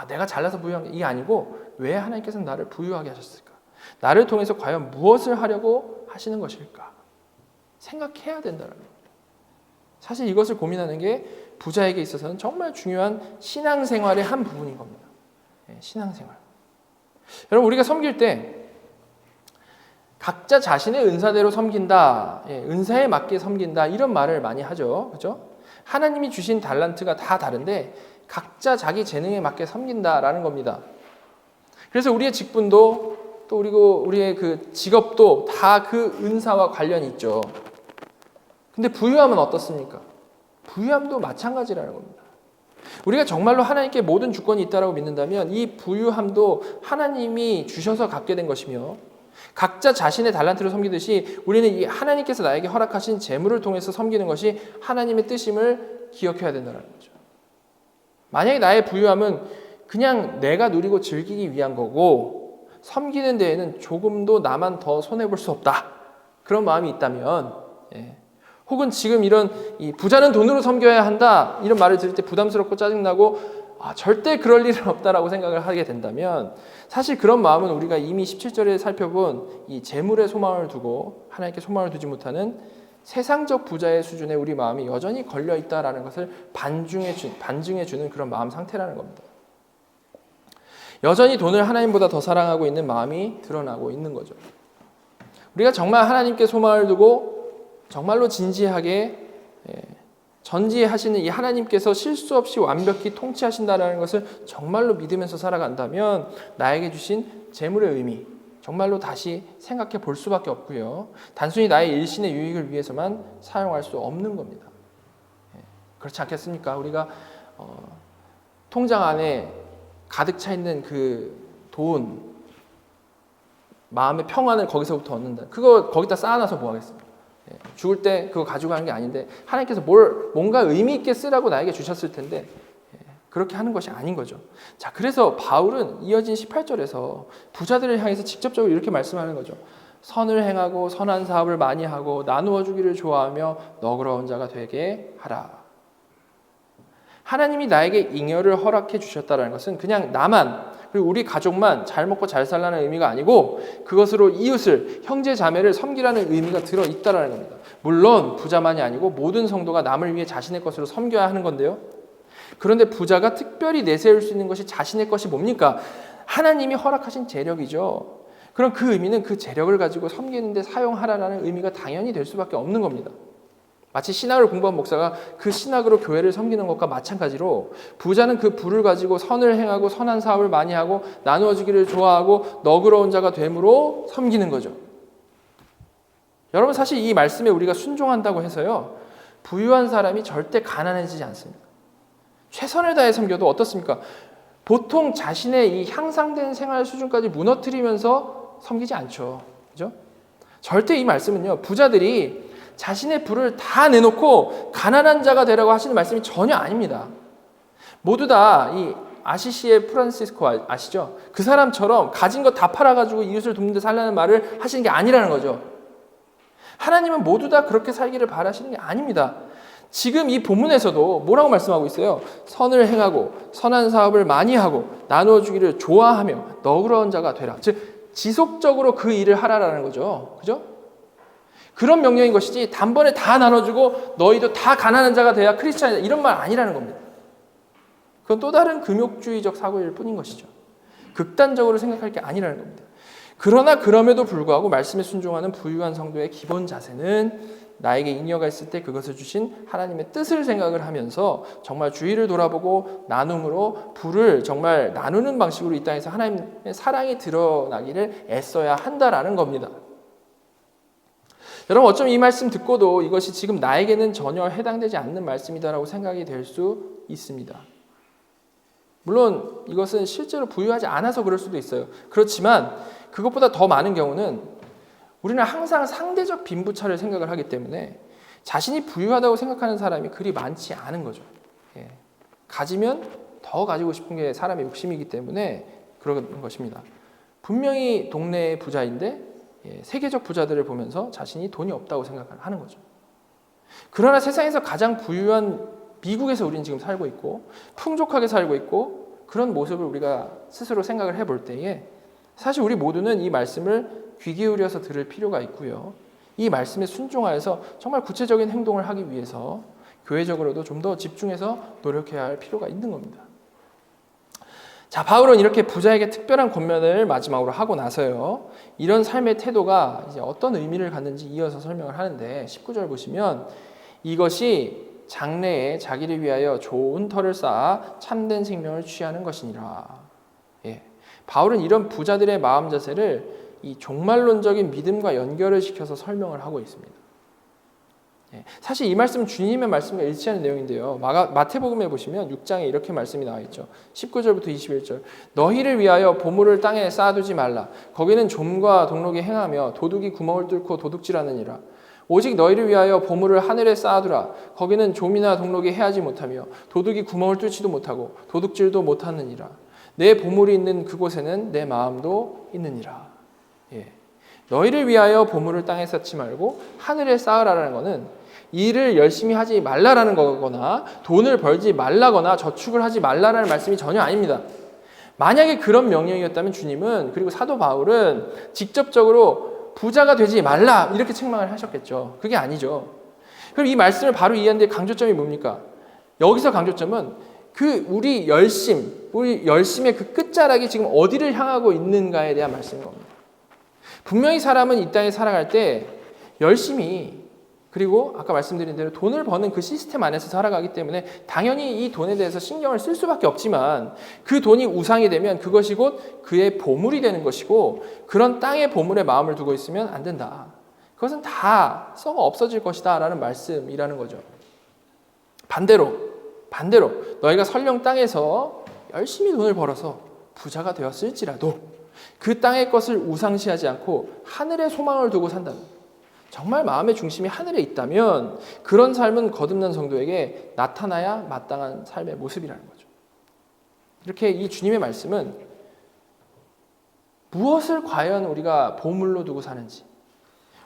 내가 잘나서 부유한 게 이게 아니고 왜 하나님께서는 나를 부유하게 하셨을까? 나를 통해서 과연 무엇을 하려고 하시는 것일까? 생각해야 된다는 겁니다. 사실 이것을 고민하는 게 부자에게 있어서는 정말 중요한 신앙생활의 한 부분인 겁니다. 신앙생활. 여러분, 우리가 섬길 때 각자 자신의 은사대로 섬긴다, 은사에 맞게 섬긴다 이런 말을 많이 하죠. 그렇죠? 하나님이 주신 달란트가 다 다른데 각자 자기 재능에 맞게 섬긴다라는 겁니다. 그래서 우리의 직분도 또 그리고 우리의 그 직업도 다 그 은사와 관련이 있죠. 근데 부유함은 어떻습니까? 부유함도 마찬가지라는 겁니다. 우리가 정말로 하나님께 모든 주권이 있다고 믿는다면 이 부유함도 하나님이 주셔서 갖게 된 것이며 각자 자신의 달란트를 섬기듯이 우리는 이 하나님께서 나에게 허락하신 재물을 통해서 섬기는 것이 하나님의 뜻임을 기억해야 된다는 거죠. 만약에 나의 부유함은 그냥 내가 누리고 즐기기 위한 거고 섬기는 데에는 조금도 나만 더 손해볼 수 없다. 그런 마음이 있다면 혹은 지금 이런 이 부자는 돈으로 섬겨야 한다 이런 말을 들을 때 부담스럽고 짜증나고 절대 그럴 일은 없다라고 생각을 하게 된다면 사실 그런 마음은 우리가 이미 17절에 살펴본 이 재물에 소망을 두고 하나님께 소망을 두지 못하는 세상적 부자의 수준에 우리 마음이 여전히 걸려 있다라는 것을 반증해 주는 그런 마음 상태라는 겁니다. 여전히 돈을 하나님보다 더 사랑하고 있는 마음이 드러나고 있는 거죠. 우리가 정말 하나님께 소망을 두고 정말로 진지하게 전지하시는 이 하나님께서 실수 없이 완벽히 통치하신다는 것을 정말로 믿으면서 살아간다면 나에게 주신 재물의 의미 정말로 다시 생각해 볼 수밖에 없고요. 단순히 나의 일신의 유익을 위해서만 사용할 수 없는 겁니다. 그렇지 않겠습니까? 우리가 통장 안에 가득 차 있는 그 돈, 마음의 평안을 거기서부터 얻는다. 그거 거기다 쌓아놔서 뭐 하겠습니까? 죽을 때 그거 가지고 가는 게 아닌데 하나님께서 뭔가 의미 있게 쓰라고 나에게 주셨을 텐데 그렇게 하는 것이 아닌 거죠. 자, 그래서 바울은 이어진 18절에서 부자들을 향해서 직접적으로 이렇게 말씀하는 거죠. 선을 행하고 선한 사업을 많이 하고 나누어 주기를 좋아하며 너그러운 자가 되게 하라. 하나님이 나에게 잉여를 허락해 주셨다는 것은 그냥 나만 그리고 우리 가족만 잘 먹고 잘 살라는 의미가 아니고 그것으로 이웃을 형제 자매를 섬기라는 의미가 들어있다는 겁니다. 물론 부자만이 아니고 모든 성도가 남을 위해 자신의 것으로 섬겨야 하는 건데요. 그런데 부자가 특별히 내세울 수 있는 것이 자신의 것이 뭡니까? 하나님이 허락하신 재력이죠. 그럼 그 의미는 그 재력을 가지고 섬기는 데 사용하라는 의미가 당연히 될 수밖에 없는 겁니다. 마치 신학을 공부한 목사가 그 신학으로 교회를 섬기는 것과 마찬가지로 부자는 그 부를 가지고 선을 행하고 선한 사업을 많이 하고 나누어 주기를 좋아하고 너그러운 자가 됨으로 섬기는 거죠. 여러분 사실 이 말씀에 우리가 순종한다고 해서요. 부유한 사람이 절대 가난해지지 않습니다. 최선을 다해 섬겨도 어떻습니까? 보통 자신의 이 향상된 생활 수준까지 무너뜨리면서 섬기지 않죠. 그죠? 절대 이 말씀은요. 부자들이 자신의 부를 다 내놓고 가난한 자가 되라고 하시는 말씀이 전혀 아닙니다. 모두 다 이 아시시의 프란시스코 아시죠? 그 사람처럼 가진 거 다 팔아가지고 이웃을 돕는 데 살라는 말을 하시는 게 아니라는 거죠. 하나님은 모두 다 그렇게 살기를 바라시는 게 아닙니다. 지금 이 본문에서도 뭐라고 말씀하고 있어요? 선을 행하고 선한 사업을 많이 하고 나누어 주기를 좋아하며 너그러운 자가 되라. 즉 지속적으로 그 일을 하라라는 거죠. 그죠? 그런 명령인 것이지 단번에 다 나눠주고 너희도 다 가난한 자가 돼야 크리스찬이다 이런 말 아니라는 겁니다. 그건 또 다른 금욕주의적 사고일 뿐인 것이죠. 극단적으로 생각할 게 아니라는 겁니다. 그러나 그럼에도 불구하고 말씀에 순종하는 부유한 성도의 기본 자세는 나에게 잉여가 있을 때 그것을 주신 하나님의 뜻을 생각을 하면서 정말 주위를 돌아보고 나눔으로 부를 정말 나누는 방식으로 이 땅에서 하나님의 사랑이 드러나기를 애써야 한다라는 겁니다. 여러분 어쩌면 이 말씀 듣고도 이것이 지금 나에게는 전혀 해당되지 않는 말씀이다라고 생각이 될 수 있습니다. 물론 이것은 실제로 부유하지 않아서 그럴 수도 있어요. 그렇지만 그것보다 더 많은 경우는 우리는 항상 상대적 빈부차를 생각을 하기 때문에 자신이 부유하다고 생각하는 사람이 그리 많지 않은 거죠. 가지면 더 가지고 싶은 게 사람의 욕심이기 때문에 그런 것입니다. 분명히 동네의 부자인데 세계적 부자들을 보면서 자신이 돈이 없다고 생각하는 거죠. 그러나 세상에서 가장 부유한 미국에서 우리는 지금 살고 있고 풍족하게 살고 있고 그런 모습을 우리가 스스로 생각을 해볼 때에 사실 우리 모두는 이 말씀을 귀 기울여서 들을 필요가 있고요. 이 말씀에 순종하여서 정말 구체적인 행동을 하기 위해서 교회적으로도 좀 더 집중해서 노력해야 할 필요가 있는 겁니다. 자, 바울은 이렇게 부자에게 특별한 권면을 마지막으로 하고 나서요. 이런 삶의 태도가 이제 어떤 의미를 갖는지 이어서 설명을 하는데 19절 보시면 이것이 장래에 자기를 위하여 좋은 터를 쌓아 참된 생명을 취하는 것이니라. 바울은 이런 부자들의 마음 자세를 이 종말론적인 믿음과 연결을 시켜서 설명을 하고 있습니다. 사실 이 말씀은 주님의 말씀과 일치하는 내용인데요. 마태복음에 보시면 6장에 이렇게 말씀이 나와 있죠. 19절부터 21절. 너희를 위하여 보물을 땅에 쌓아두지 말라. 거기는 좀과 동록이 행하며 도둑이 구멍을 뚫고 도둑질하느니라. 오직 너희를 위하여 보물을 하늘에 쌓아두라. 거기는 좀이나 동록이 해하지 못하며 도둑이 구멍을 뚫지도 못하고 도둑질도 못하느니라. 내 보물이 있는 그곳에는 내 마음도 있느니라. 너희를 위하여 보물을 땅에 쌓지 말고 하늘에 쌓으라는 것은 일을 열심히 하지 말라라는 거거나 돈을 벌지 말라거나 저축을 하지 말라라는 말씀이 전혀 아닙니다. 만약에 그런 명령이었다면 주님은, 그리고 사도 바울은 직접적으로 부자가 되지 말라 이렇게 책망을 하셨겠죠. 그게 아니죠. 그럼 이 말씀을 바로 이해하는데 강조점이 뭡니까? 여기서 강조점은 우리 열심의 그 끝자락이 지금 어디를 향하고 있는가에 대한 말씀인 겁니다. 분명히 사람은 이 땅에 살아갈 때 열심히, 그리고 아까 말씀드린 대로 돈을 버는 그 시스템 안에서 살아가기 때문에 당연히 이 돈에 대해서 신경을 쓸 수밖에 없지만, 그 돈이 우상이 되면 그것이 곧 그의 보물이 되는 것이고, 그런 땅의 보물에 마음을 두고 있으면 안 된다. 그것은 다 썩어 없어질 것이다 라는 말씀이라는 거죠. 반대로 너희가 설령 땅에서 열심히 돈을 벌어서 부자가 되었을지라도 그 땅의 것을 우상시하지 않고 하늘에 소망을 두고 산다면, 정말 마음의 중심이 하늘에 있다면 그런 삶은 거듭난 성도에게 나타나야 마땅한 삶의 모습이라는 거죠. 이렇게 이 주님의 말씀은 무엇을 과연 우리가 보물로 두고 사는지,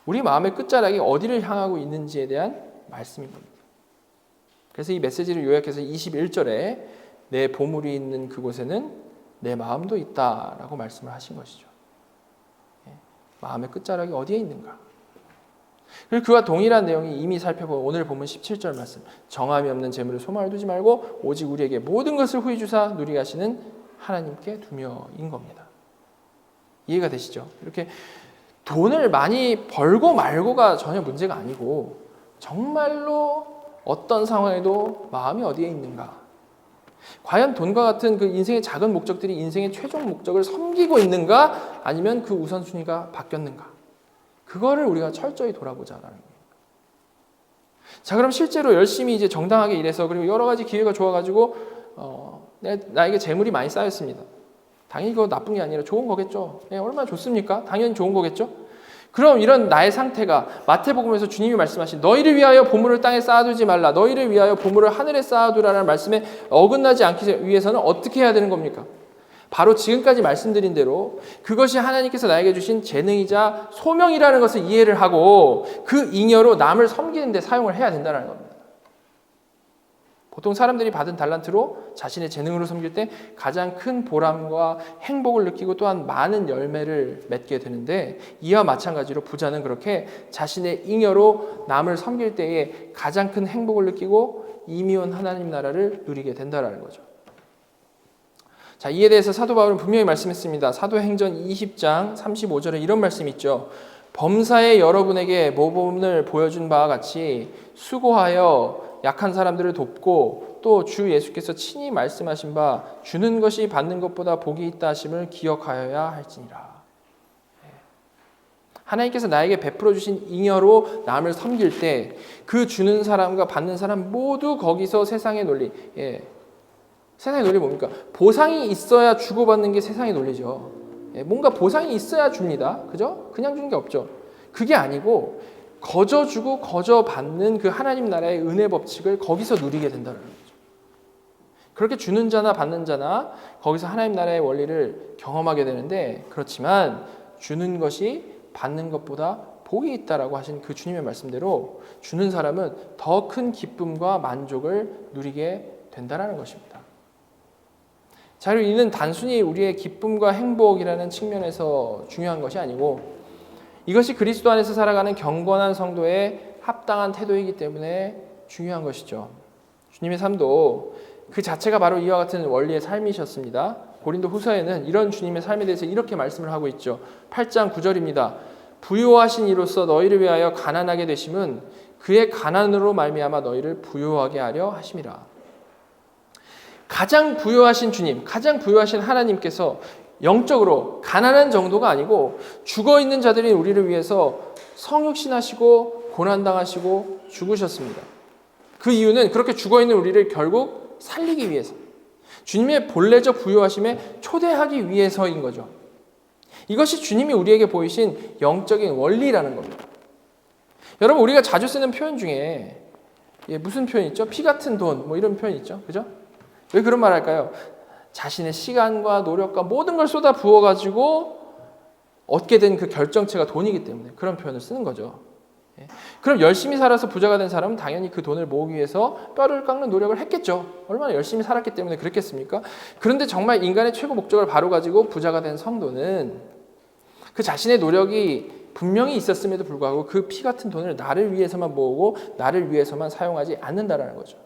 우리 마음의 끝자락이 어디를 향하고 있는지에 대한 말씀인 겁니다. 그래서 이 메시지를 요약해서 21절에 내 보물이 있는 그곳에는 내 마음도 있다라고 말씀을 하신 것이죠. 마음의 끝자락이 어디에 있는가? 그리고 그와 동일한 내용이 이미 살펴본 오늘 본문 17절 말씀, 정함이 없는 재물에 소망을 두지 말고 오직 우리에게 모든 것을 후히 주사 누리게 하시는 하나님께 두며인 겁니다. 이해가 되시죠? 이렇게 돈을 많이 벌고 말고가 전혀 문제가 아니고, 정말로 어떤 상황에도 마음이 어디에 있는가, 과연 돈과 같은 그 인생의 작은 목적들이 인생의 최종 목적을 섬기고 있는가, 아니면 그 우선순위가 바뀌었는가, 그거를 우리가 철저히 돌아보자라는 거예요. 자, 그럼 실제로 열심히 이제 정당하게 일해서, 그리고 여러 가지 기회가 좋아가지고 나에게 재물이 많이 쌓였습니다. 당연히 그거 나쁜 게 아니라 좋은 거겠죠. 얼마나 좋습니까? 당연히 좋은 거겠죠. 그럼 이런 나의 상태가 마태복음에서 주님이 말씀하신 너희를 위하여 보물을 땅에 쌓아두지 말라, 너희를 위하여 보물을 하늘에 쌓아두라는 말씀에 어긋나지 않기 위해서는 어떻게 해야 되는 겁니까? 바로 지금까지 말씀드린 대로 그것이 하나님께서 나에게 주신 재능이자 소명이라는 것을 이해를 하고 그 잉여로 남을 섬기는 데 사용을 해야 된다는 겁니다. 보통 사람들이 받은 달란트로 자신의 재능으로 섬길 때 가장 큰 보람과 행복을 느끼고 또한 많은 열매를 맺게 되는데, 이와 마찬가지로 부자는 그렇게 자신의 잉여로 남을 섬길 때에 가장 큰 행복을 느끼고 이미온 하나님 나라를 누리게 된다는 거죠. 자, 이에 대해서 사도 바울은 분명히 말씀했습니다. 사도행전 20장 35절에 이런 말씀이 있죠. 범사에 여러분에게 모범을 보여준 바와 같이 수고하여 약한 사람들을 돕고 또 주 예수께서 친히 말씀하신 바 주는 것이 받는 것보다 복이 있다 하심을 기억하여야 할지니라. 하나님께서 나에게 베풀어 주신 잉여로 남을 섬길 때 그 주는 사람과 받는 사람 모두 거기서 세상의 논리, 세상의 논리 뭡니까? 보상이 있어야 주고받는 게 세상의 논리죠. 뭔가 보상이 있어야 줍니다. 그죠? 그냥 주는 게 없죠. 그게 아니고 거저 주고 거저 받는 그 하나님 나라의 은혜 법칙을 거기서 누리게 된다는 거죠. 그렇게 주는 자나 받는 자나 거기서 하나님 나라의 원리를 경험하게 되는데, 그렇지만 주는 것이 받는 것보다 복이 있다라고 하신 그 주님의 말씀대로 주는 사람은 더 큰 기쁨과 만족을 누리게 된다는 것입니다. 자, 그리고 이는 단순히 우리의 기쁨과 행복이라는 측면에서 중요한 것이 아니고, 이것이 그리스도 안에서 살아가는 경건한 성도의 합당한 태도이기 때문에 중요한 것이죠. 주님의 삶도 그 자체가 바로 이와 같은 원리의 삶이셨습니다. 고린도 후서에는 이런 주님의 삶에 대해서 이렇게 말씀을 하고 있죠. 8장 9절입니다. 부요하신 이로써 너희를 위하여 가난하게 되심은 그의 가난으로 말미암아 너희를 부요하게 하려 하심이라. 가장 부요하신 주님, 가장 부요하신 하나님께서 영적으로 가난한 정도가 아니고 죽어있는 자들인 우리를 위해서 성육신하시고 고난당하시고 죽으셨습니다. 그 이유는 그렇게 죽어있는 우리를 결국 살리기 위해서, 주님의 본래적 부요하심에 초대하기 위해서인 거죠. 이것이 주님이 우리에게 보이신 영적인 원리라는 겁니다. 여러분, 우리가 자주 쓰는 표현 중에 무슨 표현 있죠? 피 같은 돈, 뭐 이런 표현 있죠? 그죠? 왜 그런 말 할까요? 자신의 시간과 노력과 모든 걸 쏟아 부어가지고 얻게 된 그 결정체가 돈이기 때문에 그런 표현을 쓰는 거죠. 그럼 열심히 살아서 부자가 된 사람은 당연히 그 돈을 모으기 위해서 뼈를 깎는 노력을 했겠죠. 얼마나 열심히 살았기 때문에 그랬겠습니까? 그런데 정말 인간의 최고 목적을 바로 가지고 부자가 된 성도는 그 자신의 노력이 분명히 있었음에도 불구하고 그 피 같은 돈을 나를 위해서만 모으고 나를 위해서만 사용하지 않는다라는 거죠.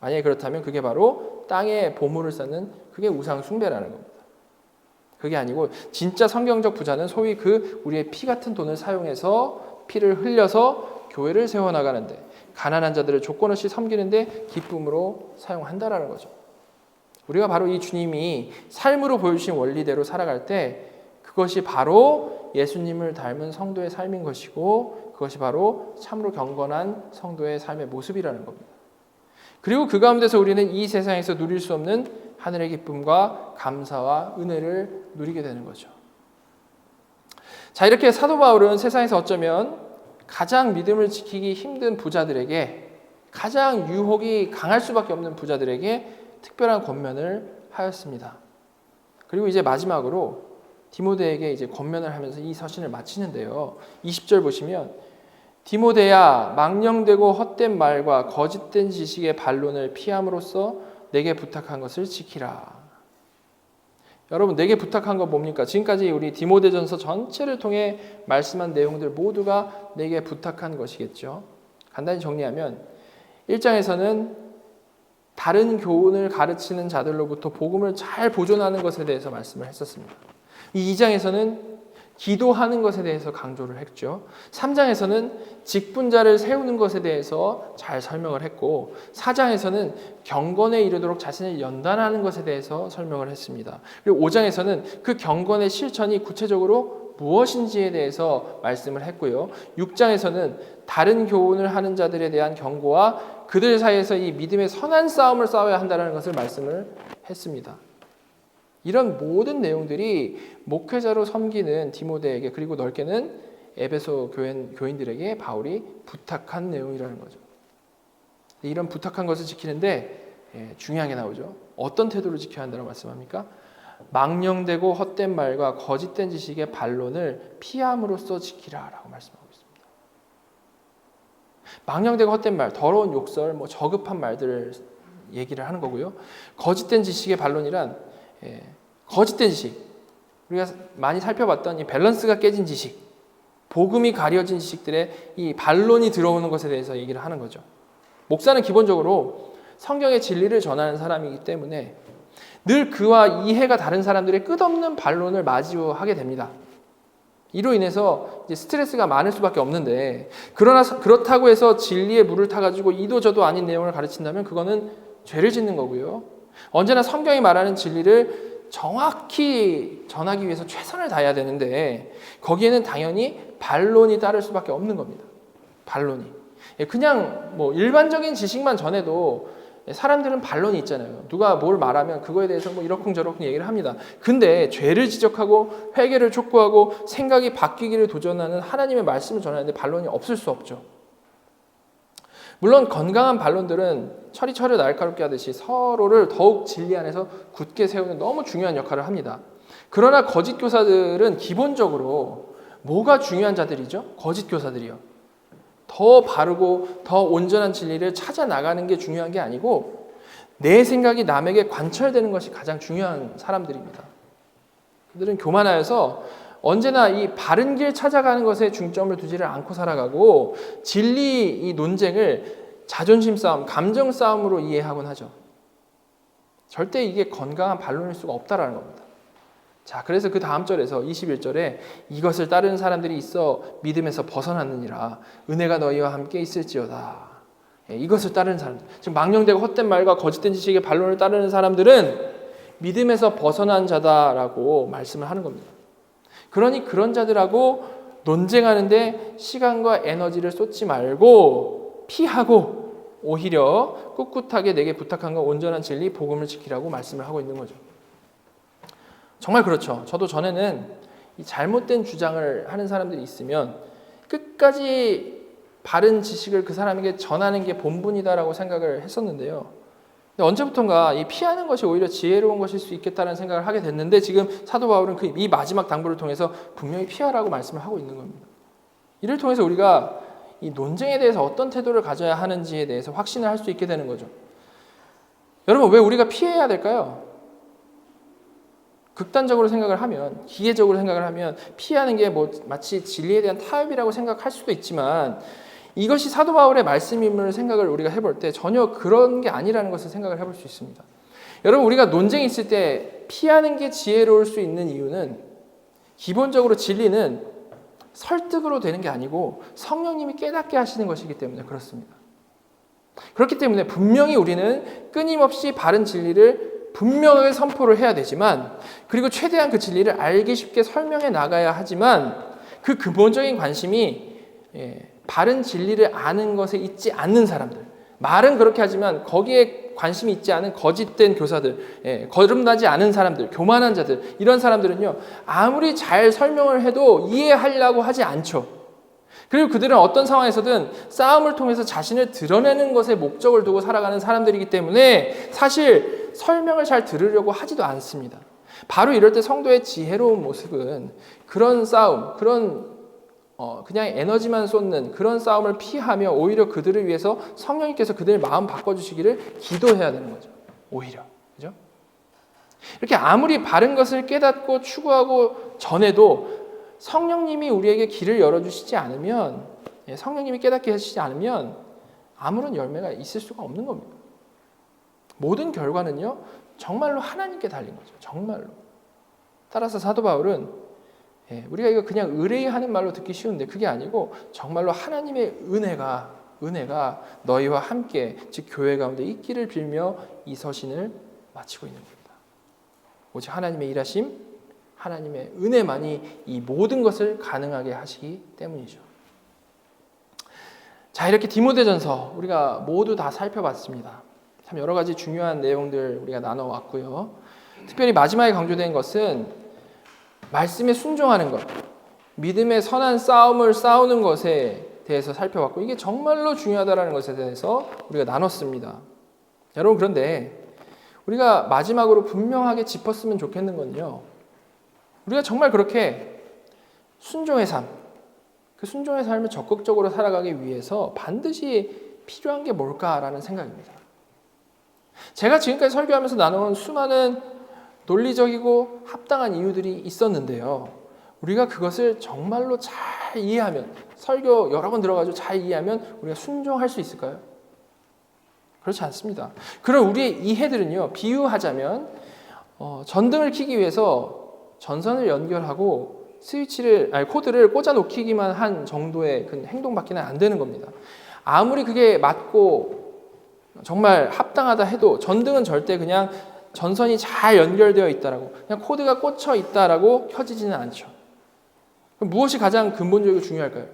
만약에 그렇다면 그게 바로 땅에 보물을 쌓는 그게 우상 숭배라는 겁니다. 그게 아니고 진짜 성경적 부자는 소위 그 우리의 피 같은 돈을 사용해서 피를 흘려서 교회를 세워나가는데 가난한 자들을 조건 없이 섬기는데 기쁨으로 사용한다라는 거죠. 우리가 바로 이 주님이 삶으로 보여주신 원리대로 살아갈 때 그것이 바로 예수님을 닮은 성도의 삶인 것이고 그것이 바로 참으로 경건한 성도의 삶의 모습이라는 겁니다. 그리고 그 가운데서 우리는 이 세상에서 누릴 수 없는 하늘의 기쁨과 감사와 은혜를 누리게 되는 거죠. 자, 이렇게 사도 바울은 세상에서 어쩌면 가장 믿음을 지키기 힘든 부자들에게 가장 유혹이 강할 수밖에 없는 부자들에게 특별한 권면을 하였습니다. 그리고 이제 마지막으로 디모데에게 이제 권면을 하면서 이 서신을 마치는데요. 20절 보시면 디모데야 망령되고 헛된 말과 거짓된 지식의 반론을 피함으로써 내게 부탁한 것을 지키라. 여러분 내게 부탁한 건 뭡니까? 지금까지 우리 디모데전서 전체를 통해 말씀한 내용들 모두가 내게 부탁한 것이겠죠. 간단히 정리하면 1장에서는 다른 교훈을 가르치는 자들로부터 복음을 잘 보존하는 것에 대해서 말씀을 했었습니다. 이 2장에서는 기도하는 것에 대해서 강조를 했죠. 3장에서는 직분자를 세우는 것에 대해서 잘 설명을 했고 4장에서는 경건에 이르도록 자신을 연단하는 것에 대해서 설명을 했습니다. 그리고 5장에서는 그 경건의 실천이 구체적으로 무엇인지에 대해서 말씀을 했고요. 6장에서는 다른 교훈을 하는 자들에 대한 경고와 그들 사이에서 이 믿음의 선한 싸움을 싸워야 한다는 것을 말씀을 했습니다. 이런 모든 내용들이 목회자로 섬기는 디모데에게 그리고 넓게는 에베소 교인들에게 바울이 부탁한 내용이라는 거죠. 이런 부탁한 것을 지키는데 중요한 게 나오죠. 어떤 태도를 지켜야 한다고 말씀합니까? 망령되고 헛된 말과 거짓된 지식의 반론을 피함으로써 지키라라고 말씀하고 있습니다. 망령되고 헛된 말, 더러운 욕설, 저급한 말들을 얘기를 하는 거고요. 거짓된 지식의 반론이란 거짓된 지식, 우리가 많이 살펴봤던 이 밸런스가 깨진 지식, 복음이 가려진 지식들의 이 반론이 들어오는 것에 대해서 얘기를 하는 거죠. 목사는 기본적으로 성경의 진리를 전하는 사람이기 때문에 늘 그와 이해가 다른 사람들의 끝없는 반론을 마주하게 됩니다. 이로 인해서 이제 스트레스가 많을 수밖에 없는데 그러나 그렇다고 해서 진리의 물을 타가지고 이도 저도 아닌 내용을 가르친다면 그거는 죄를 짓는 거고요. 언제나 성경이 말하는 진리를 정확히 전하기 위해서 최선을 다해야 되는데 거기에는 당연히 반론이 따를 수밖에 없는 겁니다. 반론이. 그냥 일반적인 지식만 전해도 사람들은 반론이 있잖아요. 누가 뭘 말하면 그거에 대해서 이러쿵저러쿵 얘기를 합니다. 근데 죄를 지적하고 회개를 촉구하고 생각이 바뀌기를 도전하는 하나님의 말씀을 전하는데 반론이 없을 수 없죠. 물론 건강한 반론들은 철이 철을 날카롭게 하듯이 서로를 더욱 진리 안에서 굳게 세우는 너무 중요한 역할을 합니다. 그러나 거짓 교사들은 기본적으로 뭐가 중요한 자들이죠? 거짓 교사들이요. 더 바르고 더 온전한 진리를 찾아 나가는 게 중요한 게 아니고 내 생각이 남에게 관철되는 것이 가장 중요한 사람들입니다. 그들은 교만하여서 언제나 이 바른 길 찾아가는 것에 중점을 두지를 않고 살아가고 진리 이 논쟁을 자존심 싸움, 감정 싸움으로 이해하곤 하죠. 절대 이게 건강한 반론일 수가 없다라는 겁니다. 자, 그래서 그 다음 절에서 21절에 이것을 따르는 사람들이 있어 믿음에서 벗어났느니라 은혜가 너희와 함께 있을지어다. 이것을 따르는 사람들, 지금 망령되고 헛된 말과 거짓된 지식의 반론을 따르는 사람들은 믿음에서 벗어난 자다라고 말씀을 하는 겁니다. 그러니 그런 자들하고 논쟁하는데 시간과 에너지를 쏟지 말고 피하고 오히려 꿋꿋하게 내게 부탁한 건 온전한 진리, 복음을 지키라고 말씀을 하고 있는 거죠. 정말 그렇죠. 저도 전에는 이 잘못된 주장을 하는 사람들이 있으면 끝까지 바른 지식을 그 사람에게 전하는 게 본분이다라고 생각을 했었는데요. 근데 언제부턴가 이 피하는 것이 오히려 지혜로운 것일 수 있겠다는 생각을 하게 됐는데 지금 사도 바울은 이 마지막 당부를 통해서 분명히 피하라고 말씀을 하고 있는 겁니다. 이를 통해서 우리가 이 논쟁에 대해서 어떤 태도를 가져야 하는지에 대해서 확신을 할 수 있게 되는 거죠. 여러분, 왜 우리가 피해야 될까요? 극단적으로 생각을 하면, 기계적으로 생각을 하면 피하는 게 마치 진리에 대한 타협이라고 생각할 수도 있지만, 이것이 사도 바울의 말씀임을 생각을 우리가 해볼 때 전혀 그런 게 아니라는 것을 생각을 해볼 수 있습니다. 여러분, 우리가 논쟁이 있을 때 피하는 게 지혜로울 수 있는 이유는, 기본적으로 진리는 설득으로 되는 게 아니고 성령님이 깨닫게 하시는 것이기 때문에 그렇습니다. 그렇기 때문에 분명히 우리는 끊임없이 바른 진리를 분명하게 선포를 해야 되지만, 그리고 최대한 그 진리를 알기 쉽게 설명해 나가야 하지만, 그 근본적인 관심이 바른 진리를 아는 것에 있지 않는 사람들, 말은 그렇게 하지만 거기에 관심이 있지 않은 거짓된 교사들, 거듭나지 않은 사람들, 교만한 자들, 이런 사람들은요, 아무리 잘 설명을 해도 이해하려고 하지 않죠. 그리고 그들은 어떤 상황에서든 싸움을 통해서 자신을 드러내는 것에 목적을 두고 살아가는 사람들이기 때문에 사실 설명을 잘 들으려고 하지도 않습니다. 바로 이럴 때 성도의 지혜로운 모습은 그런 싸움, 그냥 에너지만 쏟는 그런 싸움을 피하며 오히려 그들을 위해서 성령님께서 그들의 마음 바꿔주시기를 기도해야 되는 거죠. 오히려. 그죠? 이렇게 아무리 바른 것을 깨닫고 추구하고 전해도 성령님이 우리에게 길을 열어주시지 않으면, 성령님이 깨닫게 해주시지 않으면 아무런 열매가 있을 수가 없는 겁니다. 모든 결과는요, 정말로 하나님께 달린 거죠. 정말로. 따라서 사도 바울은 우리가 이거 그냥 의뢰하는 말로 듣기 쉬운데 그게 아니고 정말로 하나님의 은혜가 너희와 함께, 즉 교회 가운데 있기를 빌며 이 서신을 마치고 있는 겁니다. 오직 하나님의 일하심, 하나님의 은혜만이 이 모든 것을 가능하게 하시기 때문이죠. 자, 이렇게 디모데전서 우리가 모두 다 살펴봤습니다. 참 여러 가지 중요한 내용들 우리가 나눠왔고요. 특별히 마지막에 강조된 것은 말씀에 순종하는 것, 믿음의 선한 싸움을 싸우는 것에 대해서 살펴봤고, 이게 정말로 중요하다는 것에 대해서 우리가 나눴습니다. 여러분, 그런데 우리가 마지막으로 분명하게 짚었으면 좋겠는 건요, 우리가 정말 그렇게 순종의 삶, 그 순종의 삶을 적극적으로 살아가기 위해서 반드시 필요한 게 뭘까라는 생각입니다. 제가 지금까지 설교하면서 나눈 수많은 논리적이고 합당한 이유들이 있었는데요, 우리가 그것을 정말로 잘 이해하면, 설교 여러 번 들어가지고 잘 이해하면 우리가 순종할 수 있을까요? 그렇지 않습니다. 그런 우리의 이해들은요, 비유하자면 전등을 켜기 위해서 전선을 연결하고 코드를 꽂아 놓기만 한 정도의 그 행동밖에는 안 되는 겁니다. 아무리 그게 맞고 정말 합당하다 해도 전등은 절대 그냥 전선이 잘 연결되어 있다라고, 그냥 코드가 꽂혀 있다라고 켜지지는 않죠. 그럼 무엇이 가장 근본적이고 중요할까요?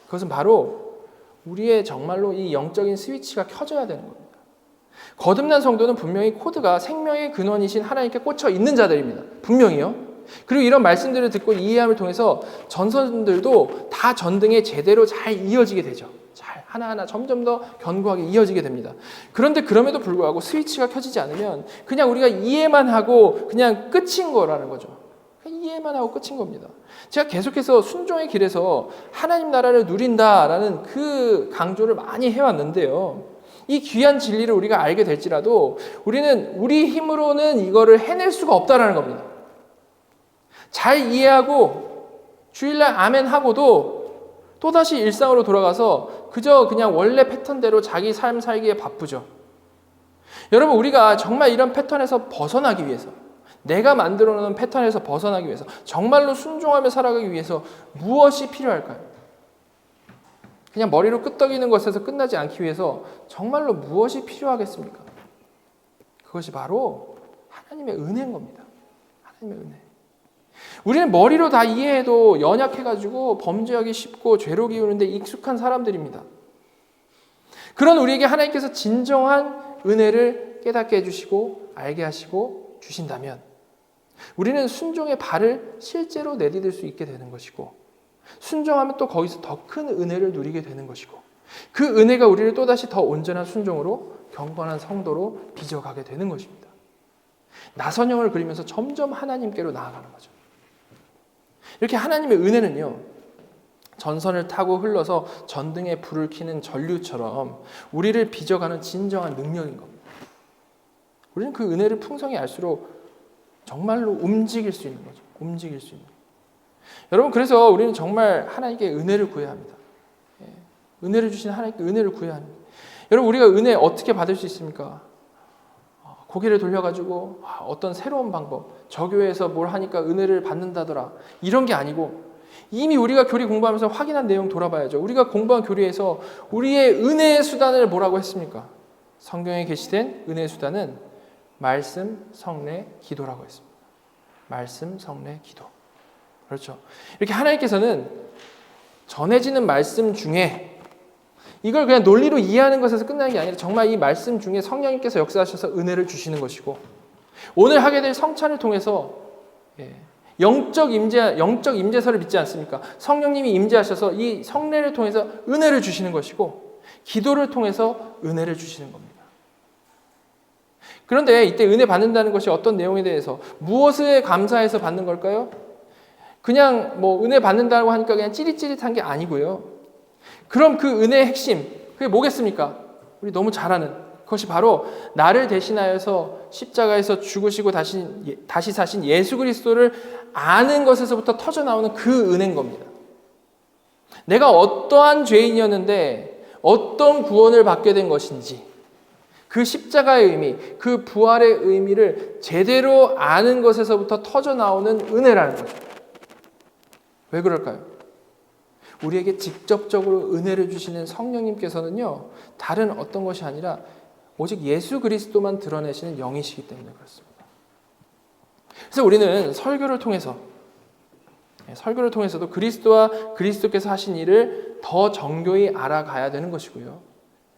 그것은 바로 우리의 정말로 이 영적인 스위치가 켜져야 되는 겁니다. 거듭난 성도는 분명히 코드가 생명의 근원이신 하나님께 꽂혀 있는 자들입니다. 분명히요. 그리고 이런 말씀들을 듣고 이해함을 통해서 전선들도 다 전등에 제대로 잘 이어지게 되죠. 잘 하나하나 점점 더 견고하게 이어지게 됩니다. 그런데 그럼에도 불구하고 스위치가 켜지지 않으면 그냥 우리가 이해만 하고 그냥 끝인 거라는 거죠. 이해만 하고 끝인 겁니다. 제가 계속해서 순종의 길에서 하나님 나라를 누린다라는 그 강조를 많이 해왔는데요, 이 귀한 진리를 우리가 알게 될지라도 우리는 우리 힘으로는 이거를 해낼 수가 없다라는 겁니다. 잘 이해하고 주일날 아멘 하고도 또다시 일상으로 돌아가서 그저 그냥 원래 패턴대로 자기 삶 살기에 바쁘죠. 여러분, 우리가 정말 이런 패턴에서 벗어나기 위해서, 내가 만들어 놓은 패턴에서 벗어나기 위해서, 정말로 순종하며 살아가기 위해서 무엇이 필요할까요? 그냥 머리로 끄떡이는 것에서 끝나지 않기 위해서 정말로 무엇이 필요하겠습니까? 그것이 바로 하나님의 은혜인 겁니다. 하나님의 은혜. 우리는 머리로 다 이해해도 연약해가지고 범죄하기 쉽고 죄로 기우는데 익숙한 사람들입니다. 그런 우리에게 하나님께서 진정한 은혜를 깨닫게 해주시고 알게 하시고 주신다면 우리는 순종의 발을 실제로 내디딜 수 있게 되는 것이고, 순종하면 또 거기서 더 큰 은혜를 누리게 되는 것이고, 그 은혜가 우리를 또다시 더 온전한 순종으로 경건한 성도로 빚어가게 되는 것입니다. 나선형을 그리면서 점점 하나님께로 나아가는 거죠. 이렇게 하나님의 은혜는요, 전선을 타고 흘러서 전등에 불을 켜는 전류처럼 우리를 빚어가는 진정한 능력인 겁니다. 우리는 그 은혜를 풍성히 알수록 정말로 움직일 수 있는 거죠. 움직일 수 있는. 여러분, 그래서 우리는 정말 하나님께 은혜를 구해야 합니다. 은혜를 주시는 하나님께 은혜를 구해야 합니다. 여러분, 우리가 은혜 어떻게 받을 수 있습니까? 고개를 돌려가지고 어떤 새로운 방법, 저 교회에서 뭘 하니까 은혜를 받는다더라, 이런 게 아니고 이미 우리가 교리 공부하면서 확인한 내용 돌아봐야죠. 우리가 공부한 교리에서 우리의 은혜의 수단을 뭐라고 했습니까? 성경에 게시된 은혜의 수단은 말씀, 성례, 기도라고 했습니다. 말씀, 성례, 기도. 그렇죠. 이렇게 하나님께서는 전해지는 말씀 중에 이걸 그냥 논리로 이해하는 것에서 끝나는 게 아니라 정말 이 말씀 중에 성령님께서 역사하셔서 은혜를 주시는 것이고, 오늘 하게 될 성찬을 통해서 영적 임재서를 믿지 않습니까? 성령님이 임재하셔서 이 성례를 통해서 은혜를 주시는 것이고, 기도를 통해서 은혜를 주시는 겁니다. 그런데 이때 은혜 받는다는 것이 어떤 내용에 대해서, 무엇에 감사해서 받는 걸까요? 그냥 뭐 은혜 받는다고 하니까 그냥 찌릿찌릿한 게 아니고요. 그럼 그 은혜의 핵심, 그게 뭐겠습니까? 우리 너무 잘 아는 그것이 바로 나를 대신하여서 십자가에서 죽으시고 다시 사신 예수 그리스도를 아는 것에서부터 터져나오는 그 은혜인 겁니다. 내가 어떠한 죄인이었는데 어떤 구원을 받게 된 것인지, 그 십자가의 의미, 그 부활의 의미를 제대로 아는 것에서부터 터져나오는 은혜라는 거죠. 왜 그럴까요? 우리에게 직접적으로 은혜를 주시는 성령님께서는요, 다른 어떤 것이 아니라 오직 예수 그리스도만 드러내시는 영이시기 때문에 그렇습니다. 그래서 우리는 설교를 통해서도 그리스도와 그리스도께서 하신 일을 더 정교히 알아가야 되는 것이고요.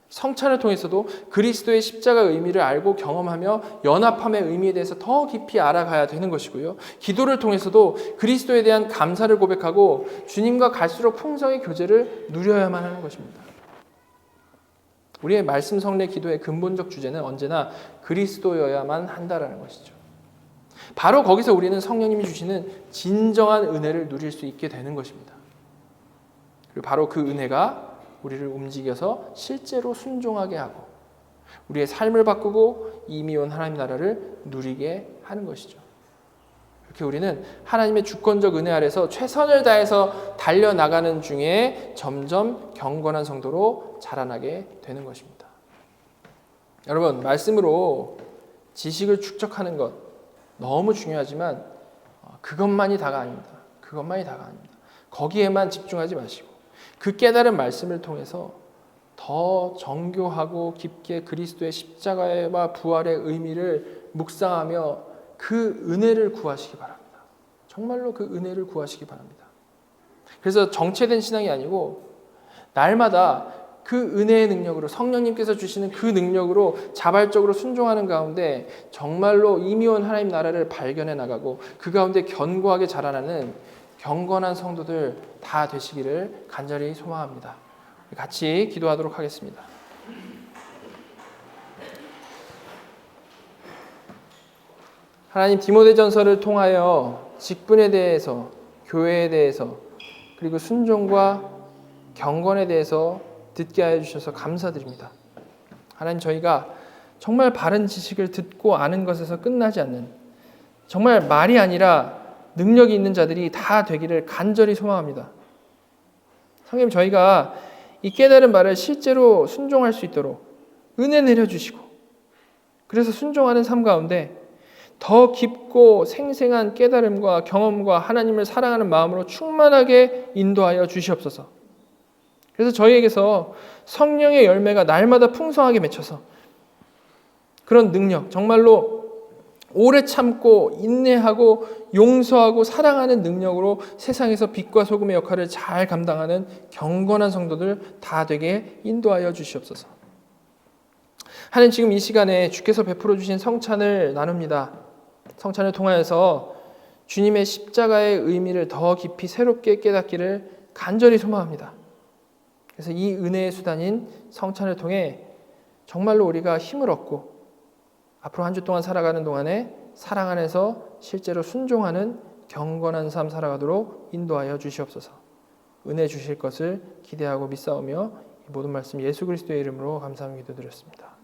성찬을 통해서도 그리스도의 십자가의 의미를 알고 경험하며 연합함의 의미에 대해서 더 깊이 알아가야 되는 것이고요. 기도를 통해서도 그리스도에 대한 감사를 고백하고 주님과 갈수록 풍성의 교제를 누려야만 하는 것입니다. 우리의 말씀, 성례, 기도의 근본적 주제는 언제나 그리스도여야만 한다라는 것이죠. 바로 거기서 우리는 성령님이 주시는 진정한 은혜를 누릴 수 있게 되는 것입니다. 그리고 바로 그 은혜가 우리를 움직여서 실제로 순종하게 하고 우리의 삶을 바꾸고 이미 온 하나님 나라를 누리게 하는 것이죠. 이렇게 우리는 하나님의 주권적 은혜 아래서 최선을 다해서 달려나가는 중에 점점 경건한 성도로 자라나게 되는 것입니다. 여러분, 말씀으로 지식을 축적하는 것 너무 중요하지만 그것만이 다가 아닙니다. 거기에만 집중하지 마시고 그 깨달은 말씀을 통해서 더 정교하고 깊게 그리스도의 십자가와 부활의 의미를 묵상하며 그 은혜를 구하시기 바랍니다. 정말로 그 은혜를 구하시기 바랍니다. 그래서 정체된 신앙이 아니고 날마다 그 은혜의 능력으로, 성령님께서 주시는 그 능력으로 자발적으로 순종하는 가운데 정말로 이미 온 하나님 나라를 발견해 나가고 그 가운데 견고하게 자라나는 경건한 성도들 다 되시기를 간절히 소망합니다. 같이 기도하도록 하겠습니다. 하나님, 디모데전서를 통하여 직분에 대해서, 교회에 대해서, 그리고 순종과 경건에 대해서 듣게 하여 주셔서 감사드립니다. 하나님, 저희가 정말 바른 지식을 듣고 아는 것에서 끝나지 않는, 정말 말이 아니라 능력이 있는 자들이 다 되기를 간절히 소망합니다. 성님, 저희가 이 깨달은 말을 실제로 순종할 수 있도록 은혜 내려주시고, 그래서 순종하는 삶 가운데 더 깊고 생생한 깨달음과 경험과 하나님을 사랑하는 마음으로 충만하게 인도하여 주시옵소서. 그래서 저희에게서 성령의 열매가 날마다 풍성하게 맺혀서 그런 능력, 정말로 오래 참고 인내하고 용서하고 사랑하는 능력으로 세상에서 빛과 소금의 역할을 잘 감당하는 경건한 성도들 다 되게 인도하여 주시옵소서. 하나님, 지금 이 시간에 주께서 베풀어 주신 성찬을 나눕니다. 성찬을 통하여서 주님의 십자가의 의미를 더 깊이 새롭게 깨닫기를 간절히 소망합니다. 그래서 이 은혜의 수단인 성찬을 통해 정말로 우리가 힘을 얻고 앞으로 한 주 동안 살아가는 동안에 사랑 안에서 실제로 순종하는 경건한 삶 살아가도록 인도하여 주시옵소서. 은혜 주실 것을 기대하고 믿사오며 이 모든 말씀 예수 그리스도의 이름으로 감사하며 기도드렸습니다.